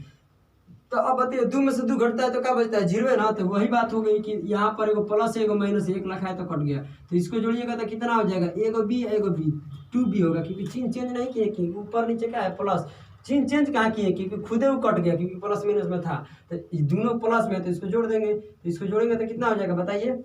तो अब बताइए, 2 में से 2 घटता है तो क्या बचता है, 0 है ना। तो वही बात हो गई कि यहाँ पर एगो प्लस है एगो माइनस, 1 लिखा है तो कट गया। तो इसको जोड़िएगा तो कितना हो जाएगा, एगो बी एगो बी, 2b होगा। क्योंकि चिन्ह चेंज नहीं किए, कि ऊपर नीचे क्या है प्लस, चिन्ह चेंज कहाँ किए, क्योंकि खुदे वो कट गया, क्योंकि प्लस माइनस में था। तो दोनों प्लस में है तो इसको जोड़ देंगे। तो इसको जोड़ेंगे तो कितना हो जाएगा बताइए,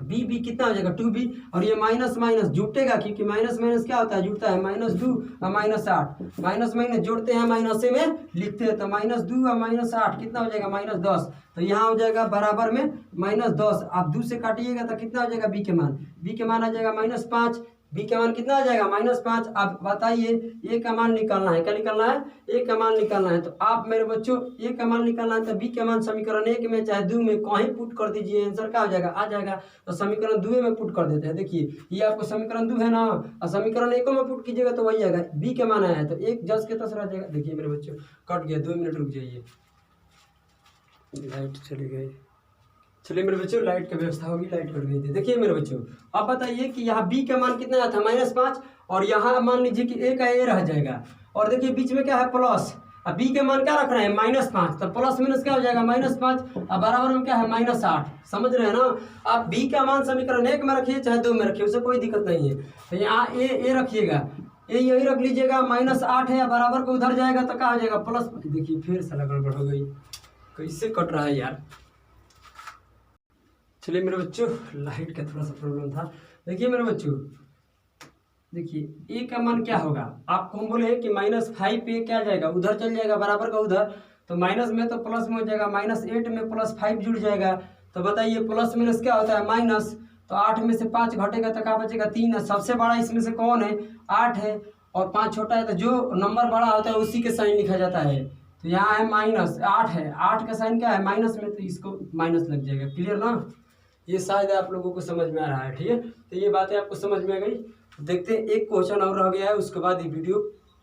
बी बी कितना हो जाएगा, 2b। और ये माइनस माइनस जुटेगा, क्योंकि माइनस माइनस क्या होता है, जुटता है। -2 और -8, माइनस माइनस जोड़ते हैं, माइनस में लिखते हैं। तो -2 और -8 कितना हो जाएगा, -10। तो यहाँ हो जाएगा बराबर में -10। आप 2 से काटिएगा तो कितना हो जाएगा, बी के मान, बी के मान आ जाएगा -5। बी का मान कितना आ जाएगा, -5। अब बताइए, ए का मान निकालना है, क्या निकालना है, ए का मान निकालना है। तो आप मेरे बच्चों ए का मान निकालना है तो बी का मान समीकरण 1 में चाहे 2 में कहीं पुट कर दीजिए, आंसर क्या हो जाएगा, आ जाएगा। तो समीकरण 2 में पुट कर देते हैं। देखिए ये आपको समीकरण 2 है ना, और समीकरण 1 में पुट कीजिएगा तो वही आएगा, बी का मान आया है तो 1 जस के तस रह जाएगा। देखिए मेरे बच्चों कट गया, 2 मिनट रुक जाइए, लाइट चली गई। चलिए मेरे बच्चों, लाइट की व्यवस्था होगी, लाइट कट गई थी। देखिए मेरे बच्चों, अब बताइए कि यहाँ बी का मान कितना आया था, -5। और यहाँ मान लीजिए कि ए का ए रह जाएगा, और देखिए बीच में क्या है, प्लस। अब बी के मान क्या रख रहे हैं, -5। तो प्लस माइनस क्या हो जाएगा, -5। अब बराबर में क्या है, -8। समझ रहे हैं ना। आप बी का मान समीकरण 1 में रखिए चाहे 2 में रखिए, उससे कोई दिक्कत नहीं है। तो यहाँ ए रखिएगा, ए यही रख लीजिएगा, -8 है, बराबर को उधर जाएगा तो क्या हो जाएगा, प्लस। देखिए फिर से गड़बड़ हो गई, कैसे कट रहा है यार। चलिए मेरे बच्चों, लाइट का थोड़ा सा प्रॉब्लम था। देखिए मेरे बच्चों, देखिए ए का मान क्या होगा, आपको हम बोले कि -5 पे क्या जाएगा, उधर चल जाएगा, बराबर का उधर। तो माइनस में तो प्लस में हो जाएगा, -8 में +5 जुड़ जाएगा। तो बताइए प्लस माइनस क्या होता है, माइनस। तो 8 में से 5 घटेगा तो क्या बचेगा, 3 है। सबसे बड़ा इसमें से कौन है, 8 है, और 5 छोटा है। तो जो नंबर बड़ा होता है उसी के साइन लिखा जाता है। तो यहाँ है -8 है, 8 का साइन क्या है, माइनस में, तो इसको माइनस लग जाएगा। क्लियर ना, ये शायद आप लोगों को समझ में आ रहा है। ठीक है, तो ये बातें आपको समझ में आ गई। देखते हैं, एक क्वेश्चन और रह गया है, उसके बाद ये वीडियो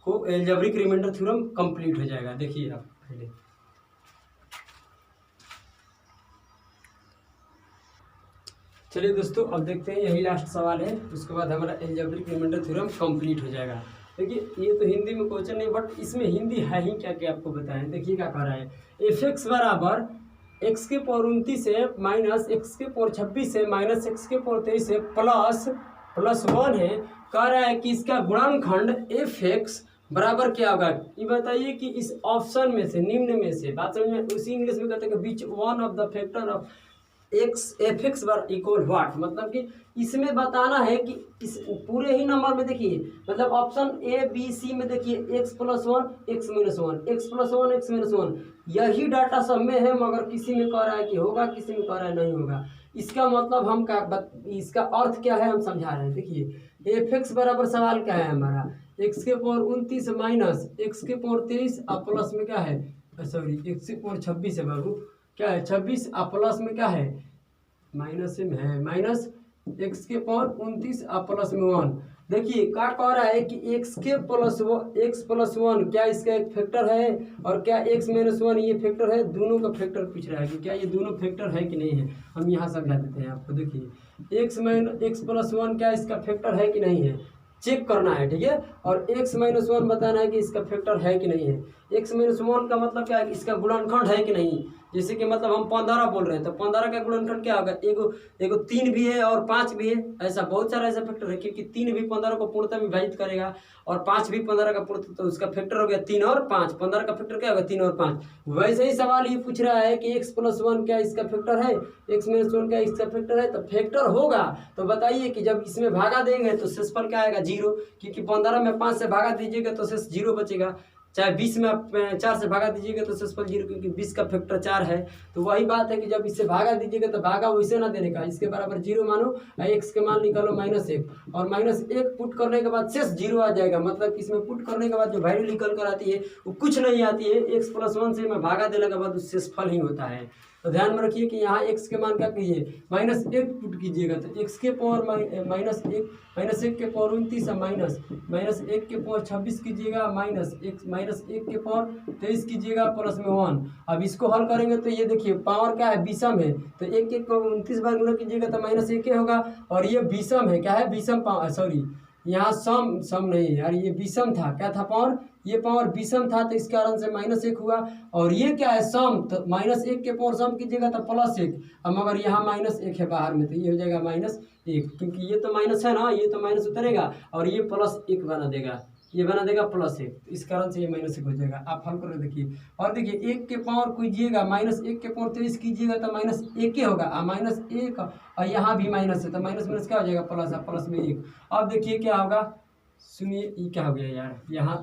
को एल्जेब्रिक रिमाइंडर थ्योरम कंप्लीट हो जाएगा। देखिए आप पहले, चलिए दोस्तों, अब देखते हैं, यही लास्ट सवाल है, उसके बाद हमारा एल्जेब्रिक रिमाइंडर थ्योरम कंप्लीट हो जाएगा। देखिए ये तो हिंदी में क्वेश्चन नहीं, बट इसमें हिंदी है ही क्या, क्या आपको बताएं। देखिए क्या कह रहा है, f(x) बराबर x के पावर 29 से माइनस x के पावर 26 से माइनस x के पावर 23 से प्लस 1 है। कह रहा है कि इसका गुणनखंड f(x) बराबर क्या होगा। ये बताइए कि इस ऑप्शन में से, निम्न में से, बात समझ में, उसी इंग्लिश में कहते हैं कि which one of the factor of f(x) equal what. मतलब कि इसमें बताना है कि इस पूरे ही नंबर में देखिए, मतलब ऑप्शन ए बी सी में देखिए, x + 1 x - 1 x + 1 x - 1 यही डाटा सब में है, मगर किसी में कह रहा है कि होगा, किसी में कह रहा है नहीं होगा। इसका मतलब हम क्या, इसका अर्थ क्या है हम समझा रहे हैं। देखिए f(x) बराबर सवाल क्या है हमारा, x के पावर 29 माइनस x के पावर 23 और प्लस में क्या है, सॉरी x के पावर 26 है बाबू, क्या है 26 और प्लस में क्या है, माइनस में है, माइनस x के पावर 29 और प्लस में 1। देखिए क्या कह रहा है कि x + 1 क्या इसका एक फैक्टर है, और क्या x - 1 ये फैक्टर है। दोनों का फैक्टर पूछ रहा है कि क्या ये दोनों फैक्टर है कि नहीं है। हम यहाँ समझा देते हैं आपको। देखिए x + 1 क्या इसका फैक्टर है कि नहीं है, चेक करना है। ठीक है, और x - 1 बताना है कि इसका फैक्टर है कि नहीं है। x - 1 का मतलब क्या है, इसका गुणनखंड है कि नहीं। जैसे कि मतलब हम 15 बोल रहे हैं, तो 15 का गुणनखंड क्या होगा, एगो 3 भी है और 5 भी है। ऐसा बहुत सारा ऐसा फैक्टर है, क्योंकि 3 भी 15 को पूर्णतः में विभाजित करेगा, और 5 भी 15 का पूर्ण, तो उसका फैक्टर हो गया 3 और 5। 15 का फैक्टर क्या होगा, 3 और 5। वैसे ही सवाल ये पूछ रहा है कि x + 1 क्या इसका फैक्टर है, x - 1 क्या इसका फैक्टर है। तो फैक्टर होगा तो बताइए कि जब इसमें भागा देंगे तो शेषफल क्या आएगा, 0, क्योंकि 15 में 5 से भागा दीजिएगा तो शेष 0 बचेगा। चाहे 20 में आप 4 से भागा दीजिएगा तो शेषफल 0, क्योंकि 20 का फैक्टर 4 है। तो वही बात है कि जब इससे भागा दीजिएगा तो भागा वैसे ना देने का, इसके बराबर 0 मानो, x के मान निकालो -1, और -1 पुट करने के बाद शेष 0 आ जाएगा। मतलब इसमें पुट करने के बाद जो वैल्यू निकल कर आती है वो कुछ नहीं आती है, x + 1 से में भागा देने के बाद उस शेषफल ही होता है। तो ध्यान में रखिए कि यहाँ x के मान क्या कीजिए, -1 पुट कीजिएगा, तो x के पावर -1 के पावर 29 -1 के पावर 26 कीजिएगा, -1 के पावर 23 कीजिएगा, प्लस में 1। अब इसको हल करेंगे तो ये देखिए पावर क्या है, विषम है, तो 1 को 29 बार गुणा कीजिएगा तो -1 होगा, और ये विषम है, क्या है, विषम, सॉरी यहाँ सम सम नहीं यार, ये विषम था, क्या था पावर, ये पावर विषम था तो इस कारण से -1 हुआ। और ये क्या है सम, तो -1 के पावर सम कीजिएगा तो +1। अब मगर यहाँ -1 है बाहर में तो ये हो जाएगा -1, क्योंकि ये तो माइनस है ना, ये तो माइनस उतरेगा और ये +1 बना देगा, ये बना देगा +1, तो इस कारण से ये -1 हो जाएगा। आप हल करके देखिए और देखिए 1 के पावर कीजिएगा -1 के पावर 23 कीजिएगा तो -1 ही होगा, -1 और यहाँ भी माइनस है तो माइनस माइनस क्या हो जाएगा प्लस, प्लस में 1। अब देखिए क्या होगा, सुनिए ये क्या हो गया यार, यहाँ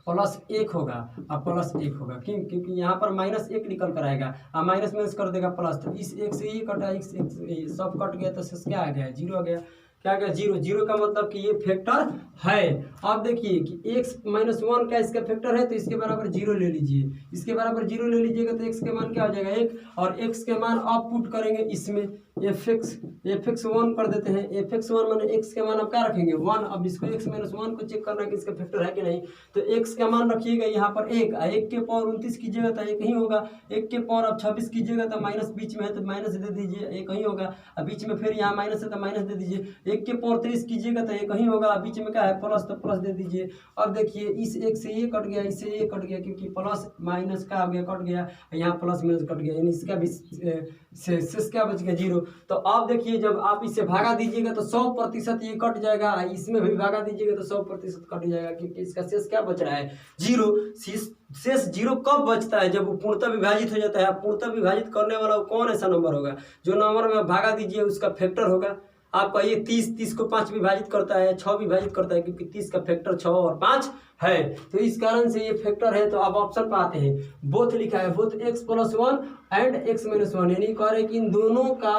+1 होगा अब +1 होगा, क्योंकि यहाँ पर -1 निकल कर आएगा और माइनस माइनस कर देगा प्लस, तो इस 1 से ये कटा, इस 1 से सब कट गया तो क्या आ गया, 0 आ गया। क्या गया, 0। 0 का मतलब कि ये फैक्टर है। अब देखिए कि x - 1 का इसका फैक्टर है तो इसके बराबर 0 ले लीजिए, इसके बराबर 0 ले लीजिएगा तो x के मान क्या हो जाएगा 1, और x के मान आप पुट करेंगे इसमें fx1 कर देते हैं, fx1 माने x के मान आप क्या रखेंगे 1। अब इसको x - 1 को चेक करना है कि इसका फैक्टर है कि नहीं, तो x का मान रखिएगा यहाँ पर 1, 1 के पावर 29 कीजिएगा तो 1 ही होगा, 1 के पावर अब 26 कीजिएगा तो माइनस बीच में है तो माइनस दे दीजिए, 1 ही होगा, अब बीच में फिर यहाँ माइनस है तो माइनस दे दीजिए, 1 के पावर 23 कीजिएगा तो 1 ही होगा, बीच में क्या है प्लस तो प्लस दे दीजिए। अब देखिए इस 1 से ये कट गया, इससे ये कट गया, क्योंकि प्लस माइनस का आ गया कट गया, यहाँ प्लस माइनस कट गया, यानी इसका भी शेष क्या बच गया 0। तो अब देखिए जब आप इससे भागा दीजिएगा तो 100% ये कट जाएगा, इसमें भी भागा दीजिएगा तो 100% कट जाएगा, क्योंकि इसका शेष क्या बच रहा है 0। शेष 0 कब बचता है, जब वो पूर्णतः विभाजित हो जाता है। पूर्णतः विभाजित करने वाला कौन ऐसा नंबर होगा, जो नंबर में भागा दीजिए उसका फैक्टर होगा। आपका ये 30 को 5 विभाजित करता है, 6 विभाजित करता है, क्योंकि 30 का फैक्टर 6 और 5 है, तो इस कारण से ये फैक्टर है। तो अब ऑप्शन पर आते हैं, बोथ लिखा है, बोथ x + 1 एंड x - 1, यानी कह रहे हैं कि इन दोनों का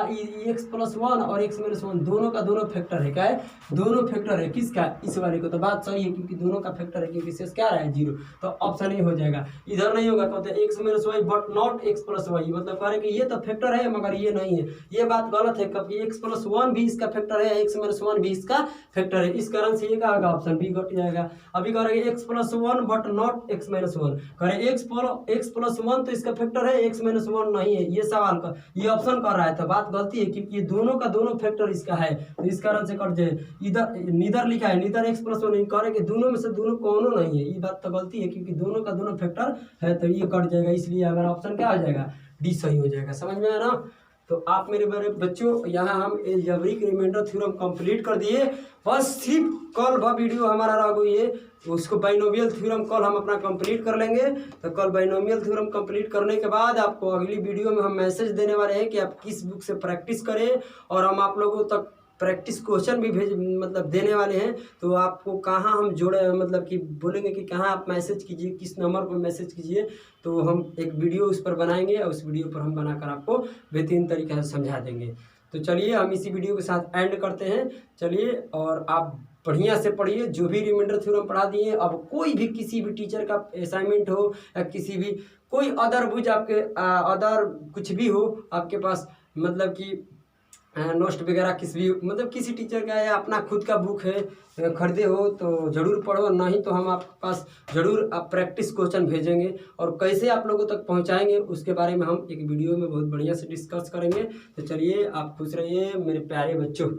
x + 1 और x - 1 दोनों का दोनों फैक्टर है। क्या है, दोनों फैक्टर है, किसका, इस वाले को। तो बात सही है, क्योंकि दोनों का फैक्टर है, क्योंकि शेष क्या रहा है 0, तो ऑप्शन ही हो जाएगा। इधर नहीं होगा, कहते हैं x - y but not x + y, मतलब कह रहे हैं कि ये तो फैक्टर है मगर ये नहीं है, ये बात गलत है, क्योंकि x + 1 भी इसका फैक्टर है, x - 1 भी इसका फैक्टर है, इस कारण से ये क्या होगा, ऑप्शन बी कट जाएगा। अभी कह रहे हैं x + 1 बट नॉट x - 1, कह रहे हैं x + 1 तो इसका फैक्टर है, x - 1 नहीं है, ये सवाल का ये ऑप्शन कर रहा है, तो बात गलती है, क्योंकि ये दोनों का दोनों फैक्टर इसका है, तो इस कारण से कट जाए। इधर नीदर लिखा है, नीदर x + 1, कह रहे हैं कि दोनों में से दोनों कौनों नहीं है, ये बात तो गलती है, क्योंकि दोनों का दोनों फैक्टर है, तो ये कट जाएगा, इसलिए हमारा ऑप्शन क्या हो जाएगा, डी सही हो जाएगा। समझ में आया ना। तो आप मेरे बड़े बच्चों, यहाँ हम अलजेब्रिक रिमाइंडर थ्योरम कंप्लीट कर दिए, बस सिर्फ कल वह वीडियो हमारा रह गई है, उसको बाइनोमियल थ्योरम कल हम अपना कंप्लीट कर लेंगे। तो कल बाइनोमियल थ्योरम कंप्लीट करने के बाद आपको अगली वीडियो में हम मैसेज देने वाले हैं कि आप किस बुक से प्रैक्टिस करें, और हम आप लोगों तक प्रैक्टिस क्वेश्चन भी मतलब देने वाले हैं। तो आपको कहाँ हम जोड़े, मतलब कि बोलेंगे कि कहाँ आप मैसेज कीजिए, किस नंबर पर मैसेज कीजिए, तो हम एक वीडियो उस पर बनाएंगे और उस वीडियो पर हम बनाकर आपको बेहतरीन तरीके से समझा देंगे। तो चलिए हम इसी वीडियो के साथ एंड करते हैं। चलिए, और आप बढ़िया से पढ़िए, जो भी रिमाइंडर थ्योरम पढ़ा दिए। अब कोई भी किसी भी टीचर का असाइनमेंट हो या किसी भी कोई अदर बुझ आपके अदर कुछ भी हो आपके पास, मतलब कि नोट्स वगैरह किसी भी, मतलब किसी टीचर का या अपना खुद का बुक है खरीदे हो तो ज़रूर पढ़ो, नहीं तो हम आपके पास ज़रूर आप प्रैक्टिस क्वेश्चन भेजेंगे, और कैसे आप लोगों तक पहुंचाएंगे उसके बारे में हम एक वीडियो में बहुत बढ़िया से डिस्कस करेंगे। तो चलिए, आप खुश रहिए मेरे प्यारे बच्चों।